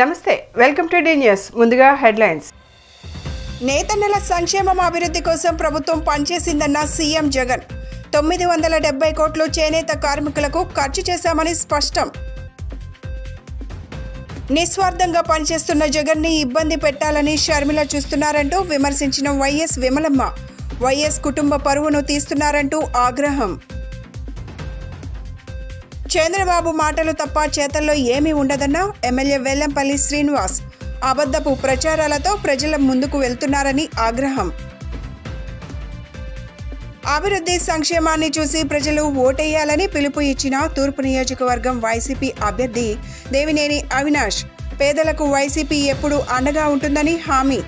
నమస్తే welcome to D news ముందుగా headlines నేతన్నల సంక్షేమం అభివృద్ధి కోసం ప్రభుత్వం పనిచేసిందన్న సీఎం జగన్ 970 కోట్లు చేనేత కార్మికులకు ఖర్చు చేశామని స్పష్టం. నిస్వార్థంగా పనిచేస్తున్న జగన్ని ఇబ్బంది పెట్టాలని షర్మిల చూస్తున్నారంటూ విమర్శించిన వైఎస్ విమలమ్మ. వైఎస్ కుటుంబ పరువును తీస్తున్నారంటూ ఆగ్రహం. చంద్రబాబు మాటలు తప్ప చేతల్లో ఏమీ ఉండదన్న ఎమ్మెల్యే వెల్లంపల్లి శ్రీనివాస్. అబద్ధపు ప్రచారాలతో ప్రజల ముందుకు వెళ్తున్నారని ఆగ్రహం. అభివృద్ధి సంక్షేమాన్ని చూసి ప్రజలు ఓటేయాలని పిలుపు ఇచ్చిన తూర్పు నియోజకవర్గం వైసీపీ అభ్యర్థి దేవినేని అవినాష్. పేదలకు వైసీపీ ఎప్పుడూ అండగా ఉంటుందని హామీ.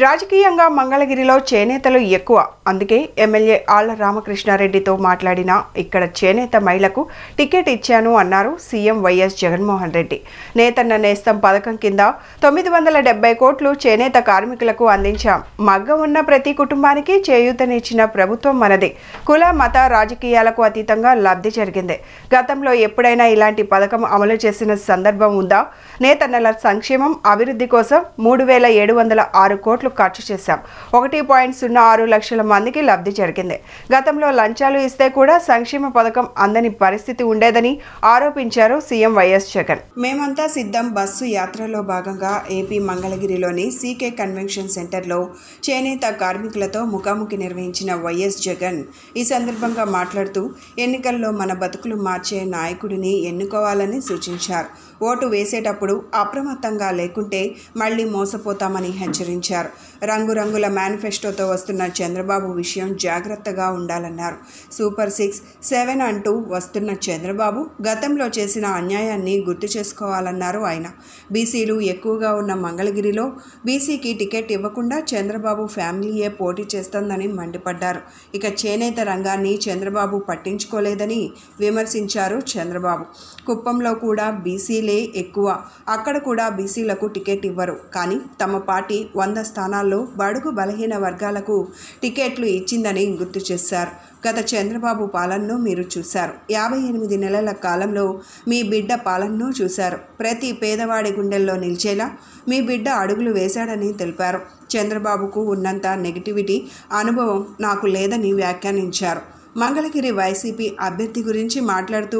రాజకీయంగా మంగళగిరిలో చేనేతలు ఎక్కువ, అందుకే ఎమ్మెల్యే ఆళ్ల రామకృష్ణారెడ్డితో మాట్లాడిన ఇక్కడ చేనేత మహిళకు టికెట్ ఇచ్చాను అన్నారు సీఎం వైఎస్ జగన్మోహన్ రెడ్డి. నేతన్న నేస్తం పథకం కింద 970 కోట్లు చేనేత కార్మికులకు అందించాం. మగ్గం ఉన్న ప్రతి కుటుంబానికి చేయూతనిచ్చిన ప్రభుత్వం మనది. కుల మత రాజకీయాలకు అతీతంగా లబ్ధి జరిగింది. గతంలో ఎప్పుడైనా ఇలాంటి పథకం అమలు చేసిన సందర్భం ఉందా? నేతన్నల సంక్షేమం అభివృద్ధి కోసం 3706 కోట్లు ఖర్చు చేశాం. 1.06 లక్షల మందికి లబ్ధి జరిగింది. గతంలో లంచాలు ఇస్తే కూడా సంక్షేమ పథకం అందని పరిస్థితి ఉండేదని ఆరోపించారు సీఎం వైఎస్ జగన్. మేమంతా సిద్ధం బస్సు యాత్రలో భాగంగా ఏపీ మంగళగిరిలోని సీకే కన్వెన్షన్ సెంటర్లో చేనేత కార్మికులతో ముఖాముఖి నిర్వహించిన వైఎస్ జగన్ ఈ సందర్భంగా మాట్లాడుతూ ఎన్నికల్లో మన బతుకులు మార్చే నాయకుడిని ఎన్నుకోవాలని సూచించారు. ఓటు వేసేటప్పుడు అప్రమత్తంగా లేకుంటే మళ్లీ మోసపోతామని హెచ్చరించారు. రంగురంగుల మేనిఫెస్టోతో వస్తున్న చంద్రబాబు విషయం జాగ్రత్తగా ఉండాలన్నారు. సూపర్ 6, 7 అంటూ వస్తున్న చంద్రబాబు గతంలో చేసిన అన్యాయాన్ని గుర్తు చేసుకోవాలన్నారు ఆయన. బీసీలు ఎక్కువగా ఉన్న మంగళగిరిలో బీసీకి టికెట్ ఇవ్వకుండా చంద్రబాబు ఫ్యామిలీయే పోటీ చేస్తోందని మండిపడ్డారు. ఇక చేనేత రంగాన్ని చంద్రబాబు పట్టించుకోలేదని విమర్శించారు చంద్రబాబు. కుప్పంలో కూడా బీసీలే ఎక్కువ, అక్కడ కూడా బీసీలకు టికెట్ ఇవ్వరు. కానీ తమ పార్టీ 100 స్థానాల్లో బడుగు బలహీన వర్గాలకు టికెట్లు ఇచ్చిందని గుర్తు చేశారు. గత చంద్రబాబు పాలనను మీరు చూశారు. 58 నెలల కాలంలో మీ బిడ్డ పాలనను చూశారు. ప్రతి పేదవాడి గుండెల్లో నిలిచేలా మీ బిడ్డ అడుగులు వేశాడని తెలిపారు. చంద్రబాబుకు ఉన్నంత నెగిటివిటీ అనుభవం నాకు లేదని వ్యాఖ్యానించారు. మంగళగిరి వైసీపీ అభ్యర్థి గురించి మాట్లాడుతూ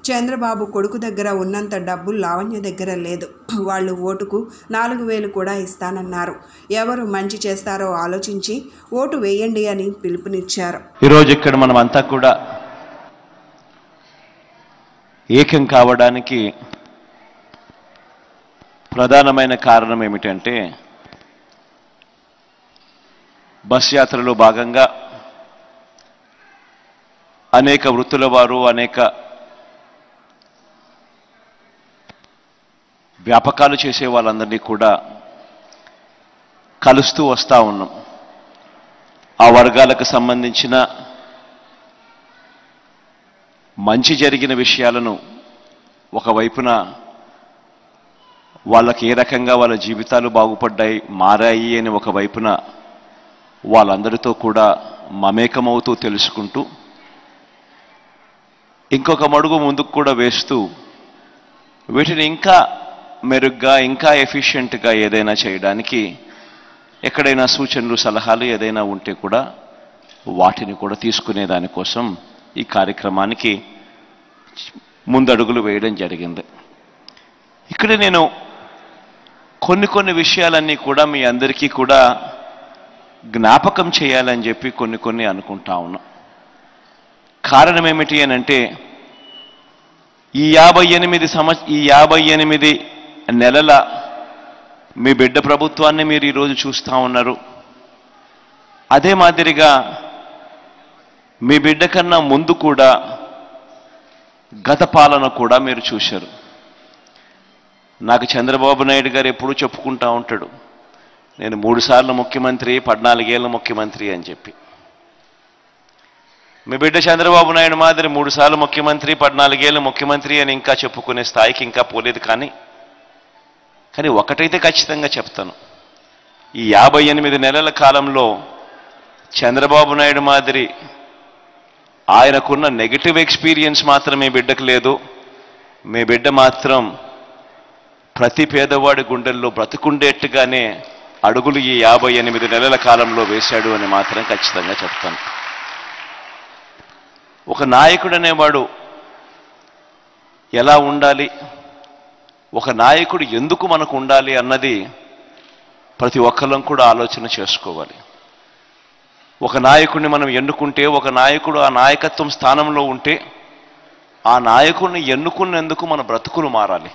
చంద్రబాబు కొడుకు దగ్గర ఉన్నంత డబ్బు లావణ్య దగ్గర లేదు. వాళ్ళు ఓటుకు 4000 కూడా ఇస్తానన్నారు. ఎవరు మంచి చేస్తారో ఆలోచించి ఓటు వేయండి అని పిలుపునిచ్చారు. ఈరోజు ఇక్కడ మనం అంతా కూడా ఏకం కావడానికి ప్రధానమైన కారణం ఏమిటంటే బస్ యాత్రలో భాగంగా అనేక వృత్తుల వారు అనేక వ్యాపకాలు చేసే వాళ్ళందరినీ కూడా కలుస్తూ వస్తూ ఉన్నాం. ఆ వర్గాలకు సంబంధించిన మంచి జరిగిన విషయాలను ఒకవైపున వాళ్ళకి ఏ రకంగా వాళ్ళ జీవితాలు బాగుపడ్డాయి మారాయి అని ఒకవైపున వాళ్ళందరితో కూడా మమేకమవుతూ తెలుసుకుంటూ ఇంకొక మడుగు ముందుకు కూడా వేస్తూ వీటిని ఇంకా మెరుగ్గా ఇంకా ఎఫిషియెంట్గా ఏదైనా చేయడానికి ఎక్కడైనా సూచనలు సలహాలు ఏదైనా ఉంటే కూడా వాటిని కూడా తీసుకునే దానికోసం ఈ కార్యక్రమానికి ముందడుగులు వేయడం జరిగింది. ఇక్కడ నేను కొన్ని విషయాలన్నీ కూడా మీ అందరికీ కూడా జ్ఞాపకం చేయాలని చెప్పి కొన్ని అనుకుంటా ఉన్నా. కారణం ఏమిటి అని అంటే ఈ 58 నెలల మీ బిడ్డ ప్రభుత్వాన్ని మీరు ఈరోజు చూస్తూ ఉన్నారు. అదే మాదిరిగా మీ బిడ్డ కన్నా ముందు కూడా గత పాలన కూడా మీరు చూశారు. నాకు చంద్రబాబు నాయుడు గారు ఎప్పుడూ చెప్పుకుంటూ ఉంటాడు, నేను 3 సార్లు ముఖ్యమంత్రి 14 ఏళ్ళ ముఖ్యమంత్రి అని చెప్పి. మీ బిడ్డ చంద్రబాబు నాయుడు మాదిరి 3 సార్లు ముఖ్యమంత్రి 14 ఏళ్ళు ముఖ్యమంత్రి అని ఇంకా చెప్పుకునే స్థాయికి ఇంకా పోలేదు. కానీ ఒకటైతే ఖచ్చితంగా చెప్తాను, ఈ 58 నెలల కాలంలో చంద్రబాబు నాయుడు మాదిరి ఆయనకున్న నెగటివ్ ఎక్స్పీరియన్స్ మాత్రం మీ బిడ్డకు లేదు. మీ బిడ్డ మాత్రం ప్రతి పేదవాడి గుండెల్లో బ్రతుకుండేట్టుగానే అడుగులు ఈ 58 నెలల కాలంలో వేశాడు అని మాత్రం ఖచ్చితంగా చెప్తాను. ఒక నాయకుడు అనేవాడు ఎలా ఉండాలి, ఒక నాయకుడు ఎందుకు మనకు ఉండాలి అన్నది ప్రతి ఒక్కళ్ళం కూడా ఆలోచన చేసుకోవాలి. ఒక నాయకుడిని మనం ఎన్నుకుంటే, ఒక నాయకుడు ఆ నాయకత్వం స్థానంలో ఉంటే, ఆ నాయకుడిని ఎన్నుకున్నందుకు మన బ్రతుకులు మారాలి.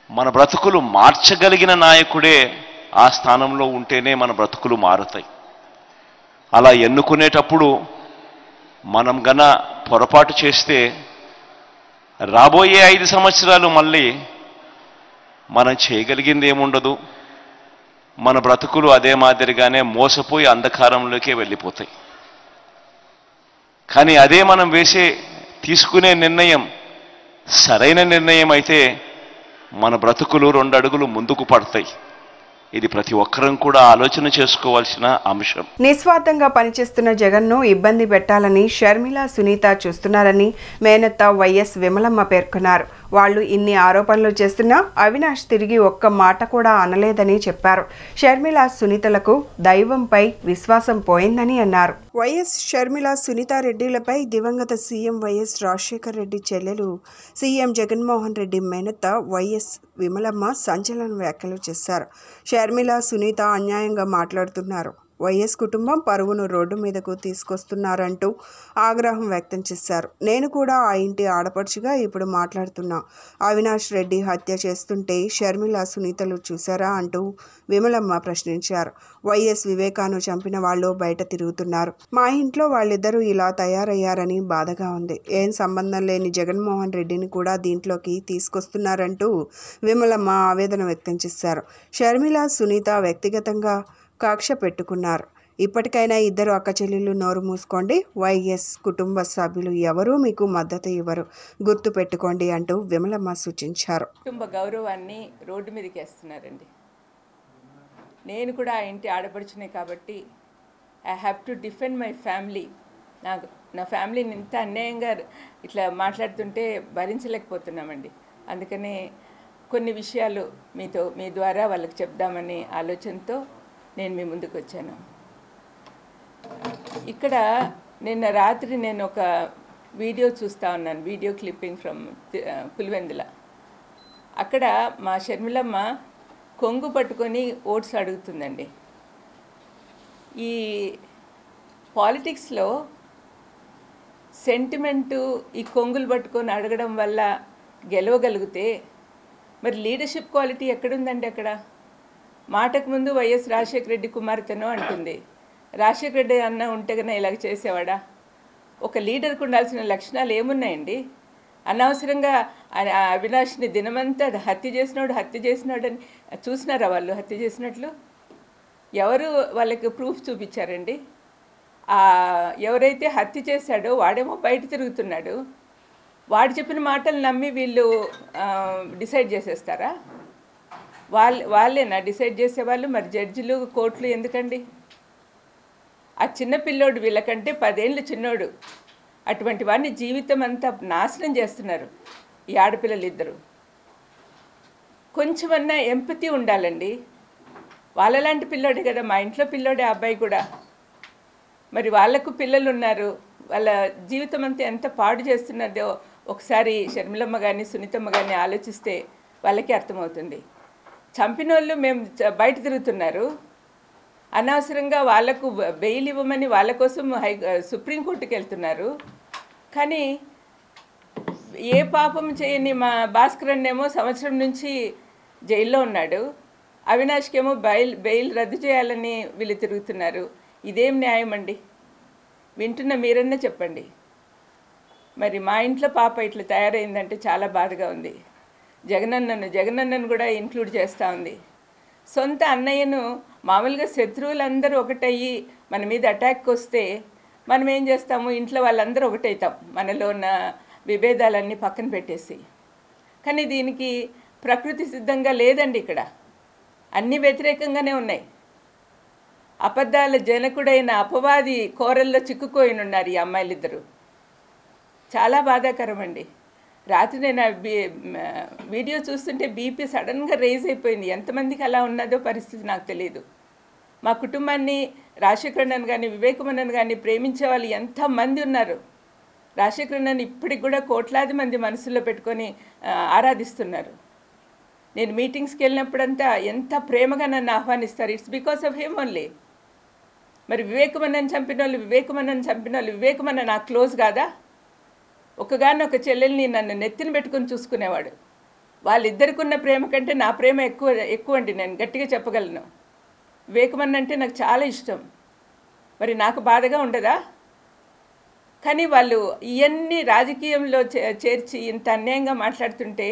మన బ్రతుకులు మార్చగలిగిన నాయకుడే ఆ స్థానంలో ఉంటేనే మన బ్రతుకులు మారుతాయి. అలా ఎన్నుకునేటప్పుడు మనం గన పొరపాటు చేస్తే రాబోయే 5 సంవత్సరాలు మళ్ళీ మనం చేయగలిగింది ఏముండదు. మన బ్రతుకులు అదే మాదిరిగానే మోసపోయి అంధకారంలోకే వెళ్ళిపోతాయి. కానీ అదే మనం తీసుకునే నిర్ణయం సరైన నిర్ణయం అయితే మన బ్రతుకులు 2 అడుగులు ముందుకు పడతాయి. ఇది ప్రతి ఒక్కరం కూడా ఆలోచన చేసుకోవాల్సిన అంశం. నిస్వార్థంగా పనిచేస్తున్న జగన్ను ఇబ్బంది పెట్టాలని షర్మిల, సునీత చూస్తున్నారని మేనత్త వైఎస్ విమలమ్మ పేర్కొన్నారు. వాళ్ళు ఇన్ని ఆరోపణలు చేస్తున్నా అవినాష్ తిరిగి ఒక్క మాట కూడా అనలేదని చెప్పారు. షర్మిల, సునీతలకు దైవంపై విశ్వాసం పోయిందని అన్నారు. వైఎస్ షర్మిల, సునీతారెడ్డిలపై దివంగత సీఎం వైఎస్ రాజశేఖర్ రెడ్డి చెల్లెలు సీఎం జగన్మోహన్ రెడ్డి మేనత్త వైఎస్ విమలమ్మ సంచలన వ్యాఖ్యలు చేశారు. షర్మిల, సునీత అన్యాయంగా మాట్లాడుతున్నారు, వైఎస్ కుటుంబం పరువును రోడ్డు మీదకు తీసుకొస్తున్నారంటూ ఆగ్రహం వ్యక్తం చేశారు. నేను కూడా ఆ ఇంటి ఆడపడుచుగా ఇప్పుడు మాట్లాడుతున్నా. అవినాష్ రెడ్డి హత్య చేస్తుంటే షర్మిల, సునీతలు చూశారా అంటూ విమలమ్మ ప్రశ్నించారు. వైఎస్ వివేకాను చంపిన వాళ్ళు బయట తిరుగుతున్నారు. మా ఇంట్లో వాళ్ళిద్దరూ ఇలా తయారయ్యారని బాధగా ఉంది. ఏం సంబంధం లేని జగన్మోహన్ రెడ్డిని కూడా దీంట్లోకి తీసుకొస్తున్నారంటూ విమలమ్మ ఆవేదన వ్యక్తం చేశారు. షర్మిల, సునీత వ్యక్తిగతంగా కక్ష పెట్టుకున్నారు. ఇప్పటికైనా ఇద్దరు అక్క చెల్లెళ్ళు నోరు మూసుకోండి. వైఎస్ కుటుంబ సభ్యులు ఎవరూ మీకు మద్దతు ఇవ్వరు, గుర్తు పెట్టుకోండి అంటూ విమలమ్మ సూచించారు. కుటుంబ గౌరవాన్ని రోడ్డు మీదకి వేస్తున్నారండి. నేను కూడా ఆ ఇంటి ఆడపడుచునే కాబట్టి I have to defend my family. నా ఫ్యామిలీని ఇంత అన్యాయంగా ఇట్లా మాట్లాడుతుంటే భరించలేకపోతున్నామండి. అందుకనే కొన్ని విషయాలు మీ ద్వారా వాళ్ళకి చెప్దామని ఆలోచనతో నేను మీ ముందుకు వచ్చాను. ఇక్కడ నిన్న రాత్రి నేను ఒక వీడియో చూస్తూ ఉన్నాను, వీడియో క్లిప్పింగ్ ఫ్రమ్ పులివెందుల. అక్కడ మా షర్మిలమ్మ కొంగు పట్టుకొని ఓట్స్ అడుగుతుందండి. ఈ పాలిటిక్స్లో సెంటిమెంటు ఈ కొంగులు పట్టుకొని అడగడం వల్ల గెలవగలిగితే మరి లీడర్షిప్ క్వాలిటీ ఎక్కడుందండి? అక్కడ మాటకు ముందు వైఎస్ రాజశేఖర రెడ్డి కుమార్తెను అంటుంది. రాజశేఖర రెడ్డి అన్న ఉంటే కన్నా ఇలాగ చేసేవాడా? ఒక లీడర్కి ఉండాల్సిన లక్షణాలు ఏమున్నాయండి? అనవసరంగా అవినాష్ని దినమంతా హత్య చేసినాడని చూసినారా వాళ్ళు హత్య చేసినట్లు? ఎవరు వాళ్ళకి ప్రూఫ్ చూపించారండి? ఎవరైతే హత్య చేశాడో వాడేమో బయట తిరుగుతున్నాడు. వాడు చెప్పిన మాటలు నమ్మి వీళ్ళు డిసైడ్ చేసేస్తారా? వాళ్ళేనా డిసైడ్ చేసేవాళ్ళు? మరి జడ్జిలు, కోర్టులు ఎందుకండి? ఆ చిన్న పిల్లోడు వీళ్ళకంటే 10 ఏళ్ళు చిన్నోడు. అటువంటి వాడిని జీవితం అంతా నాశనం చేస్తున్నారు ఈ ఆడపిల్లలు ఇద్దరు. కొంచెమన్నా ఎంపతి ఉండాలండి. వాళ్ళలాంటి పిల్లోడే కదా, మా ఇంట్లో పిల్లోడే అబ్బాయి కూడా. మరి వాళ్ళకు పిల్లలు ఉన్నారు, వాళ్ళ జీవితం అంతా ఎంత పాడు చేస్తున్నదో ఒకసారి షర్మిలమ్మ కానీ సునీతమ్మ కానీ ఆలోచిస్తే వాళ్ళకి అర్థమవుతుంది. చంపిన వాళ్ళు మేము బయట తిరుగుతున్నారు, అనవసరంగా వాళ్లకు బెయిల్ ఇవ్వమని వాళ్ళ కోసం సుప్రీంకోర్టుకి వెళ్తున్నారు. కానీ ఏ పాపం చేయని మా భాస్కర్ అన్నేమో సంవత్సరం నుంచి జైల్లో ఉన్నాడు. అవినాష్కేమో బెయిల్ రద్దు చేయాలని వీళ్ళు తిరుగుతున్నారు. ఇదేం న్యాయం అండి? వింటున్న మీరన్నా చెప్పండి. మరి మా ఇంట్లో పాప ఇట్లా తయారైందంటే చాలా బాధగా ఉంది. జగనన్నను కూడా ఇంక్లూడ్ చేస్తూ ఉంది. సొంత అన్నయ్యను మామూలుగా శత్రువులందరూ ఒకటయ్యి మన మీద అటాక్ వస్తే మనం ఏం చేస్తాము? ఇంట్లో వాళ్ళందరూ ఒకటవుతాం, మనలో ఉన్న విభేదాలన్నీ పక్కన పెట్టేసి. కానీ దీనికి ప్రకృతి సిద్ధంగా లేదండి. ఇక్కడ అన్నీ వ్యతిరేకంగానే ఉన్నాయి. అబద్ధాల జనకుడైన అపవాది కోరల్లో చిక్కుకోయినున్నారు ఈ అమ్మాయిలిద్దరూ. చాలా బాధాకరం అండి. రాత్రి నేను వీడియో చూస్తుంటే బీపీ సడన్గా రేజ్ అయిపోయింది. ఎంతమందికి అలా ఉన్నదో పరిస్థితి నాకు తెలియదు. మా కుటుంబాన్ని రాజశేఖరన్ కానీ వివేకమన్నన్ కానీ ప్రేమించే వాళ్ళు ఎంతమంది ఉన్నారు. రాజశేఖరన్ ఇప్పటికి కూడా కోట్లాది మంది మనసులో పెట్టుకొని ఆరాధిస్తున్నారు. నేను మీటింగ్స్కి వెళ్ళినప్పుడంతా ఎంత ప్రేమగా నన్ను ఆహ్వానిస్తారు. It's because of him only. మరి వివేకమన్నన్ చంపిన వాళ్ళు వివేకమన్న నాకు క్లోజ్ కాదా? ఒక చెల్లెల్ని నన్ను నెత్తిన పెట్టుకొని చూసుకునేవాడు. వాళ్ళిద్దరికి ఉన్న ప్రేమ కంటే నా ప్రేమ ఎక్కువ అండి. నేను గట్టిగా చెప్పగలను. వివేకమన్న అంటే నాకు చాలా ఇష్టం. మరి నాకు బాధగా ఉండదా? కానీ వాళ్ళు ఇవన్నీ రాజకీయంలో చేర్చి ఇంత అన్యాయంగా మాట్లాడుతుంటే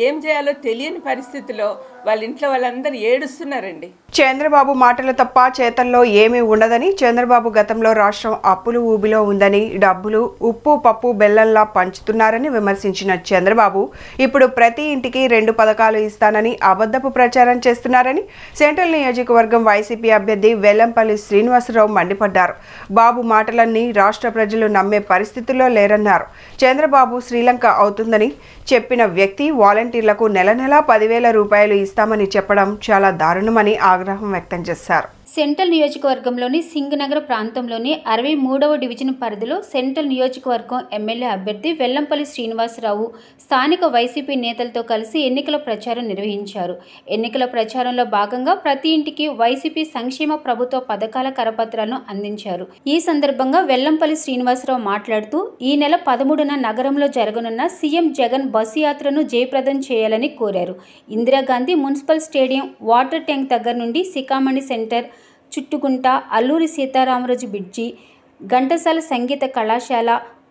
ఏం చేయాలో తెలియని పరిస్థితిలో వాళ్ళ ఇంట్లో వాళ్ళందరూ ఏడుస్తున్నారండి. చంద్రబాబు మాటలు తప్ప చేతల్లో ఏమీ ఉండదని, చంద్రబాబు గతంలో రాష్ట్రం అప్పులు ఊబిలో ఉందని, డబ్బులు ఉప్పు పప్పు బెల్లంలా పంచుతున్నారని విమర్శించిన చంద్రబాబు ఇప్పుడు ప్రతి ఇంటికి 2 పథకాలు ఇస్తానని అబద్ధపు ప్రచారం చేస్తున్నారని సెంట్రల్ నియోజకవర్గం వైసీపీ అభ్యర్థి వెల్లంపల్లి శ్రీనివాసరావు మండిపడ్డారు. బాబు మాటలన్నీ రాష్ట్ర ప్రజలు నమ్మే పరిస్థితుల్లో లేరన్నారు. చంద్రబాబు శ్రీలంక అవుతుందని చెప్పిన వ్యక్తి వాలంటీర్లకు నెల 10,000 రూపాయలు ఇస్తామని చెప్పడం చాలా దారుణమని ఆగ్రహం వ్యక్తం చేశారు. సెంట్రల్ నియోజకవర్గంలోని సింగనగర్ ప్రాంతంలోని 63వ డివిజన్ పరిధిలో సెంట్రల్ నియోజకవర్గం ఎమ్మెల్యే అభ్యర్థి వెల్లంపల్లి శ్రీనివాసరావు స్థానిక వైసీపీ నేతలతో కలిసి ఎన్నికల ప్రచారం నిర్వహించారు. ఎన్నికల ప్రచారంలో భాగంగా ప్రతి ఇంటికి వైసీపీ సంక్షేమ ప్రభుత్వ పథకాల కరపత్రాలను అందించారు. ఈ సందర్భంగా వెల్లంపల్లి శ్రీనివాసరావు మాట్లాడుతూ ఈ నెల 13న నగరంలో జరగనున్న సీఎం జగన్ బస్సు యాత్రను జయప్రదం చేయాలని కోరారు. Indira Gandhi municipal stadium, water tank దగ్గర నుండి సికామణి సెంటర్, చుట్టుకుంట, అల్లూరి సీతారామరాజు బ్రిడ్జి, ఘంటసాల సంగీత కళాశాల,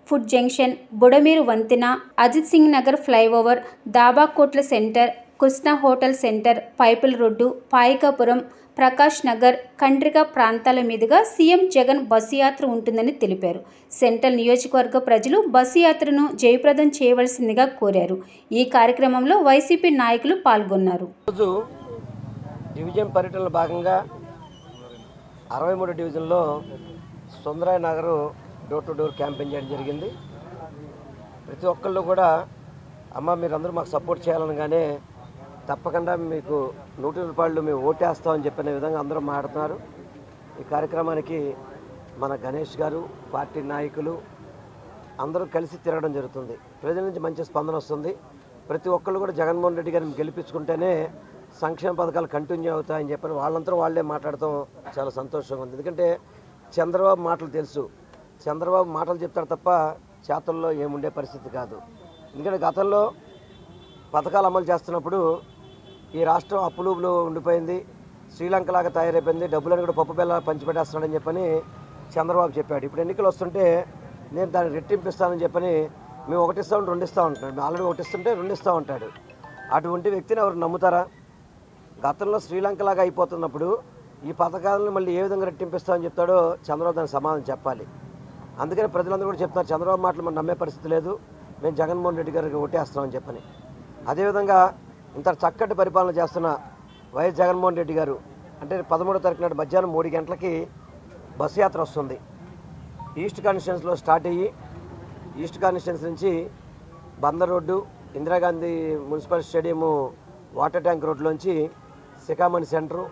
ఫుడ్ జంక్షన్, బుడమేరు వంతెన, Ajit Singh Nagar flyover, Dabakotla centre, Krishna hotel centre, Pipula road, Payakapuram, Prakash Nagar, Kandrika ప్రాంతాల మీదుగా సీఎం జగన్ బస్సు యాత్ర ఉంటుందని తెలిపారు. సెంట్రల్ నియోజకవర్గ ప్రజలు బస్సు యాత్రను జయప్రదం చేయవలసిందిగా కోరారు. ఈ కార్యక్రమంలో వైసీపీ నాయకులు పాల్గొన్నారు. డివిజన్ పర్యటనలో భాగంగా 63 డివిజన్లో Sundaraya Nagar door to door campaign చేయడం జరిగింది. ప్రతి ఒక్కళ్ళు కూడా అమ్మ మీరందరూ మాకు సపోర్ట్ చేయాలనగానే తప్పకుండా మీకు 100 రూపాయలు మేము ఓటేస్తామని చెప్పిన విధంగా అందరూ మాట్లాడుతున్నారు. ఈ కార్యక్రమానికి మన గణేష్ గారు, పార్టీ నాయకులు అందరూ కలిసి తిరగడం జరుగుతుంది. ప్రజల నుంచి మంచి స్పందన వస్తుంది. ప్రతి ఒక్కళ్ళు కూడా జగన్మోహన్ రెడ్డి గారిని గెలిపించుకుంటేనే సంక్షేమ పథకాలు కంటిన్యూ అవుతాయని చెప్పని వాళ్ళంతా వాళ్ళే మాట్లాడటం చాలా సంతోషంగా ఉంది. ఎందుకంటే చంద్రబాబు మాటలు తెలుసు. చంద్రబాబు మాటలు చెప్తారు తప్ప చేతల్లో ఏముండే పరిస్థితి కాదు. ఎందుకంటే గతంలో పథకాలు అమలు చేస్తున్నప్పుడు ఈ రాష్ట్రం అప్పులులో ఉండిపోయింది, శ్రీలంకలాగా తయారైపోయింది, డబ్బులను కూడా పప్పు బెల్ల పంచిపెట్టేస్తున్నాడని చెప్పని చంద్రబాబు చెప్పాడు. ఇప్పుడు ఎన్నికలు వస్తుంటే నేను దాన్ని రెట్టింపిస్తానని చెప్పని మేము 1 ఇస్తాం 2 ఇస్తాం అంటున్నాడు. మేము ఆల్రెడీ 1 ఇస్తుంటే 2 ఇస్తాం అంటాడు. అటువంటి వ్యక్తిని ఎవరు నమ్ముతారా? గతంలో శ్రీలంకలాగా అయిపోతున్నప్పుడు ఈ పథకాలను మళ్ళీ ఏ విధంగా రెట్టింపిస్తామని చెప్తాడో చంద్రబాబు దానికి సమాధానం చెప్పాలి. అందుకని ప్రజలందరూ కూడా చెప్తున్నారు చంద్రబాబు మాటలు మనం నమ్మే పరిస్థితి లేదు, మేము జగన్మోహన్ రెడ్డి గారికి ఓటేస్తామని చెప్పని. అదేవిధంగా ఇంత చక్కటి పరిపాలన చేస్తున్న వైఎస్ జగన్మోహన్ రెడ్డి గారు అంటే 13వ తారీఖు నాడు మధ్యాహ్నం 3 గంటలకి బస్సు యాత్ర వస్తుంది. ఈస్ట్ కాన్స్టిట్యున్సీలో స్టార్ట్ అయ్యి ఈస్ట్ కాన్స్టిట్యున్సీ నుంచి Bandar road, Indira Gandhi municipal stadium, water tank రోడ్లోంచి సికామణి సెంటరు,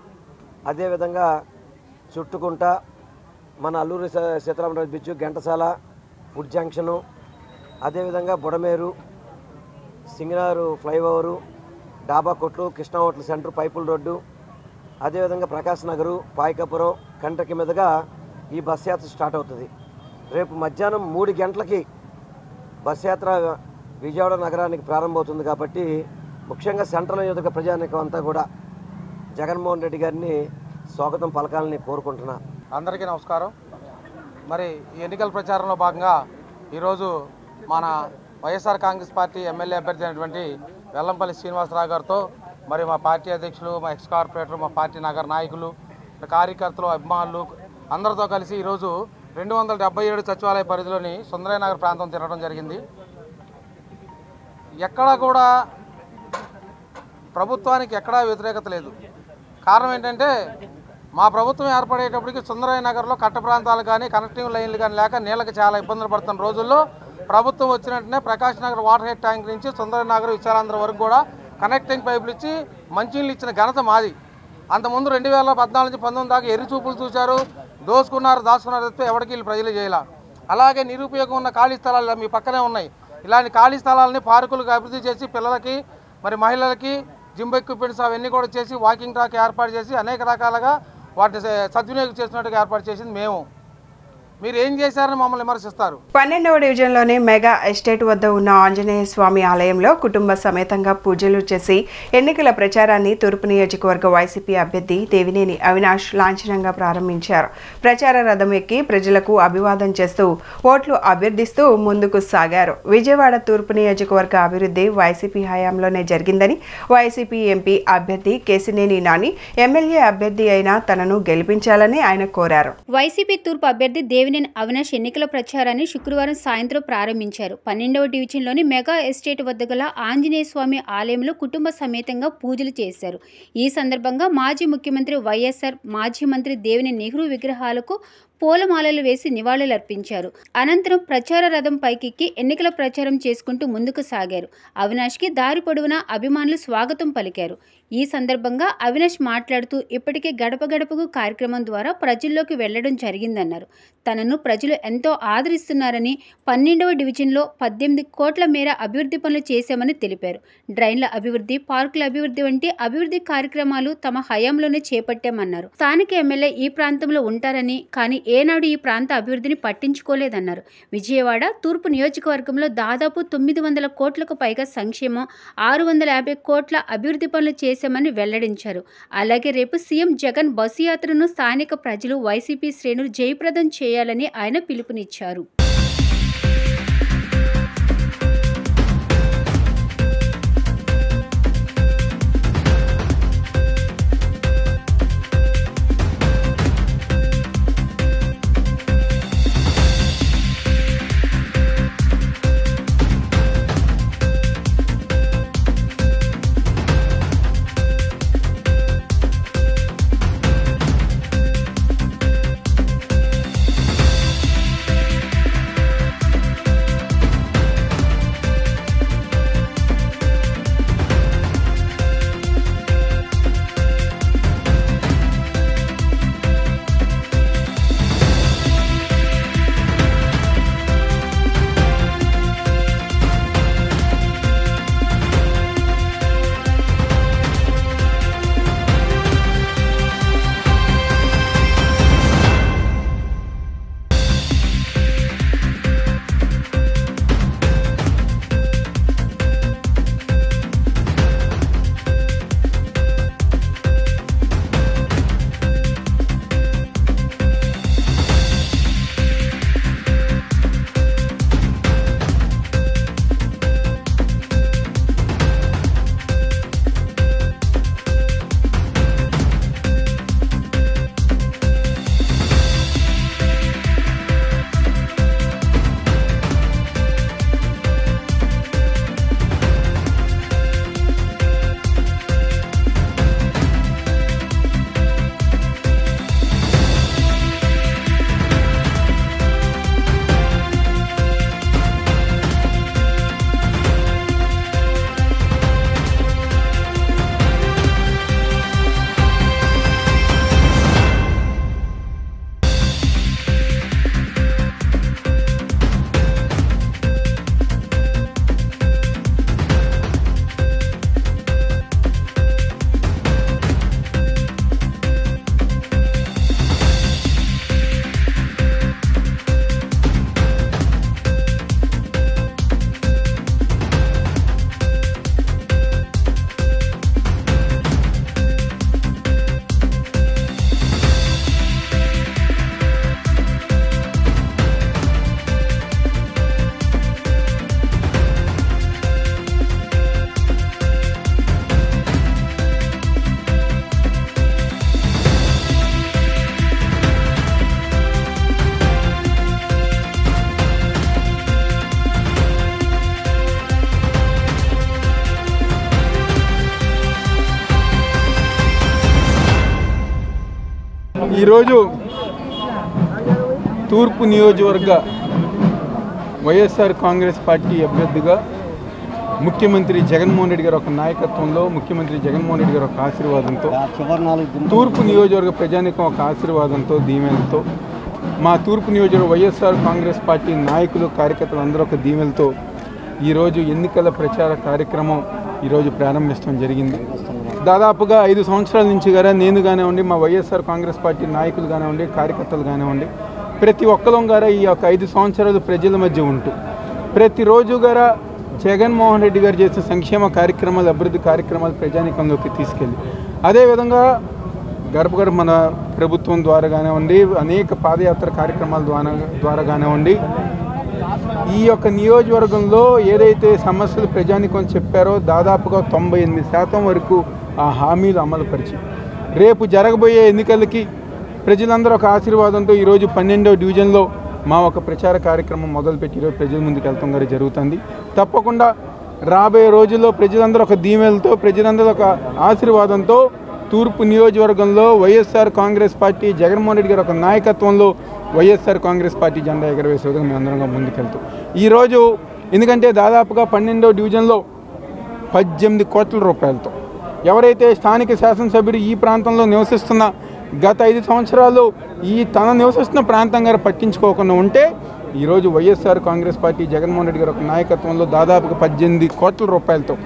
అదేవిధంగా చుట్టుకుంట, మన Alluri Seetharamaraju bridge, Ghantasala, food junction, అదేవిధంగా బుడమేరు, సింగనారు flyover, Dabakotla, Krishna hotel centre, Pipula road, అదేవిధంగా ప్రకాశ్ నగరు, పాయకాపురం, కంటకి మీదుగా ఈ బస్ యాత్ర స్టార్ట్ అవుతుంది. రేపు మధ్యాహ్నం 3 గంటలకి బస్ యాత్ర విజయవాడ నగరానికి ప్రారంభమవుతుంది. కాబట్టి ముఖ్యంగా సెంట్రల్ నియోజక ప్రజానీకం అంతా కూడా జగన్మోహన్ రెడ్డి గారిని స్వాగతం పలకాలని కోరుకుంటున్నా. అందరికీ నమస్కారం. మరి ఈ ఎన్నికల ప్రచారంలో భాగంగా ఈరోజు మన వైఎస్ఆర్ కాంగ్రెస్ పార్టీ ఎమ్మెల్యే అభ్యర్థి అయినటువంటి వెల్లంపల్లి శ్రీనివాసరావు గారితో మరి మా పార్టీ అధ్యక్షులు, మా ఎక్స్ కార్పొరేటర్, మా పార్టీ నగర నాయకులు, కార్యకర్తలు, అభిమానులు అందరితో కలిసి ఈరోజు 277 సచివాలయ పరిధిలోని సుందరయ్య నగర్ ప్రాంతం తిరగడం జరిగింది. ఎక్కడా కూడా ప్రభుత్వానికి ఎక్కడా వ్యతిరేకత లేదు. కారణం ఏంటంటే మా ప్రభుత్వం ఏర్పడేటప్పటికి సుందరయ్య నగర్లో కట్ట ప్రాంతాలు కానీ కనెక్టింగ్ లైన్లు కానీ లేక నీళ్ళకి చాలా ఇబ్బందులు పడుతున్న రోజుల్లో ప్రభుత్వం వచ్చిన వెంటనే Prakash Nagar water head tank నుంచి సుందరనగర్ విశాలాంధ్ర వరకు కూడా కనెక్టింగ్ పైపులు ఇచ్చి మంచినీళ్ళు ఇచ్చిన ఘనత మాది. అంతకుముందు 2014 నుంచి 19 దాకా ఎర్రి చూపులు చూశారు, దోసుకున్నారు, దాచుకున్నారు తప్ప ఎవరికి వీళ్ళు ప్రజలు చేయాల. అలాగే నిరుపయోగం ఉన్న ఖాళీ స్థలాలు మీ పక్కనే ఉన్నాయి. ఇలాంటి ఖాళీ స్థలాలని పార్కులకు అభివృద్ధి చేసి పిల్లలకి మరి మహిళలకి జిమ్ ఎక్విప్మెంట్స్ అవన్నీ కూడా చేసి వాకింగ్ ట్రాక్ ఏర్పాటు చేసి అనేక రకాలుగా వాటిని సద్వినియోగం చేసినట్టుగా ఏర్పాటు చేసింది మేము. మీరు ఏం చేశారని మమ్మల్ని విమర్శిస్తారు. 12వ డివిజన్లోని మెగా ఎస్టేట్ వద్ద ఉన్న ఆంజనేయ స్వామి ఆలయంలో కుటుంబ సమేతంగా పూజలు చేసి ఎన్నికల ప్రచారాన్ని తూర్పు నియోజకవర్గ వైసీపీ అభ్యర్థి దేవినేని అవినాష్ లాంఛనంగా ప్రారంభించారు. ప్రచార రథం ఎక్కి ప్రజలకు అభివాదం చేస్తూ ఓట్లు అభ్యర్థిస్తూ ముందుకు సాగారు. విజయవాడ తూర్పు నియోజకవర్గ అభివృద్ధి వైసీపీ హయాంలోనే జరిగిందని వైసీపీ ఎంపీ అభ్యర్థి కేసినేని నాని ఎమ్మెల్యే అభ్యర్థి అయిన తనను గెలిపించాలని ఆయన కోరారు. వైసీపీ తూర్పు అభ్యర్థి దేవినేని అవినాష్ ఎన్నికల ప్రచారాన్ని శుక్రవారం సాయంత్రం ప్రారంభించారు. 12వ డివిజన్లోని మెగా ఎస్టేట్ వద్ద గల ఆంజనేయ స్వామి ఆలయంలో కుటుంబ సమేతంగా పూజలు చేశారు. ఈ సందర్భంగా మాజీ ముఖ్యమంత్రి వైఎస్ఆర్, మాజీ మంత్రి దేవినేని నెహ్రూ విగ్రహాలకు పూలమాలలు వేసి నివాళులర్పించారు. అనంతరం ప్రచార రథం పైకెక్కి ఎన్నికల ప్రచారం చేసుకుంటూ ముందుకు సాగారు. అవినాష్కి దారి పొడవునా అభిమానులు స్వాగతం పలికారు. ఈ సందర్భంగా అవినాష్ మాట్లాడుతూ ఇప్పటికే గడప గడపకు కార్యక్రమం ద్వారా ప్రజల్లోకి వెళ్లడం జరిగిందన్నారు. తనను ప్రజలు ఎంతో ఆదరిస్తున్నారని 12వ డివిజన్లో 18 కోట్ల మేర అభివృద్ధి పనులు చేశామని తెలిపారు. డ్రైన్ల అభివృద్ధి, పార్కుల అభివృద్ధి వంటి అభివృద్ధి కార్యక్రమాలు తమ హయాంలోనే చేపట్టామన్నారు. స్థానిక ఎమ్మెల్యే ఈ ప్రాంతంలో ఉంటారని, కానీ ఏనాడు ఈ ప్రాంత అభివృద్ధిని పట్టించుకోలేదన్నారు. విజయవాడ తూర్పు నియోజకవర్గంలో దాదాపు 900 కోట్లకు పైగా సంక్షేమం, 650 కోట్ల అభివృద్ధి పనులు చేశామని వెల్లడించారు. అలాగే రేపు సీఎం జగన్ బస్సు యాత్రను స్థానిక ప్రజలు, వైసీపీ శ్రేణులు జయప్రదం చేయాలని ఆయన పిలుపునిచ్చారు. ఈరోజు తూర్పు నియోజకవర్గ వైఎస్ఆర్ కాంగ్రెస్ పార్టీ అభ్యర్థిగా ముఖ్యమంత్రి జగన్మోహన్ రెడ్డి గారి ఒక నాయకత్వంలో, ముఖ్యమంత్రి జగన్మోహన్ రెడ్డి గారి ఒక ఆశీర్వాదంతో, తూర్పు నియోజకవర్గ ప్రజానికం ఒక ఆశీర్వాదంతో, దీవెనలతో, మా తూర్పు నియోజకవర్గ వైఎస్ఆర్ కాంగ్రెస్ పార్టీ నాయకులు, కార్యకర్తలు అందరూ ఒక దీవెనలతో ఈరోజు ఎన్నికల ప్రచార కార్యక్రమం ఈరోజు ప్రారంభించడం జరిగింది. దాదాపుగా 5 సంవత్సరాల నుంచి గారా నేను కానివ్వండి, మా వైఎస్ఆర్ కాంగ్రెస్ పార్టీ నాయకులు కానివ్వండి, కార్యకర్తలు కానివ్వండి, ప్రతి ఒక్కరం గారా ఈ యొక్క 5 సంవత్సరాలు ప్రజల మధ్య ఉంటూ ప్రతిరోజు గారా జగన్మోహన్ రెడ్డి గారు చేసిన సంక్షేమ కార్యక్రమాలు, అభివృద్ధి కార్యక్రమాలు ప్రజానీకంలోకి తీసుకెళ్ళి, అదేవిధంగా గడప గడప మన ప్రభుత్వం ద్వారా కానివ్వండి, అనేక పాదయాత్ర కార్యక్రమాల ద్వారా కానివ్వండి, ఈ యొక్క నియోజకవర్గంలో ఏదైతే సమస్యలు ప్రజానీకం చెప్పారో దాదాపుగా 98% వరకు ఆ హామీలు అమలుపరిచి రేపు జరగబోయే ఎన్నికలకి ప్రజలందరూ ఒక ఆశీర్వాదంతో ఈరోజు 12వ డివిజన్లో మా ఒక ప్రచార కార్యక్రమం మొదలుపెట్టి ఈరోజు ప్రజల ముందుకు వెళ్తాం గారు జరుగుతుంది. తప్పకుండా రాబోయే రోజుల్లో ప్రజలందరూ ఒక దీవెనలతో, ప్రజలందరూ ఒక ఆశీర్వాదంతో తూర్పు నియోజకవర్గంలో వైఎస్ఆర్ కాంగ్రెస్ పార్టీ జగన్మోహన్ రెడ్డి గారి ఒక నాయకత్వంలో వైఎస్ఆర్ కాంగ్రెస్ పార్టీ జెండా ఎగరవేసే విధంగా మేము అందరంగా ముందుకెళ్తాం. ఈరోజు ఎందుకంటే దాదాపుగా 12వ డివిజన్లో 18 కోట్ల రూపాయలతో ఎవరైతే స్థానిక శాసనసభ్యులు ఈ ప్రాంతంలో నివసిస్తున్న గత 5 సంవత్సరాలు తన నివసిస్తున్న ప్రాంతం గారు పట్టించుకోకుండా ఉంటే ఈరోజు వైఎస్ఆర్ కాంగ్రెస్ పార్టీ జగన్మోహన్ రెడ్డి గారి ఒక నాయకత్వంలో దాదాపుగా 18 కోట్ల రూపాయలతో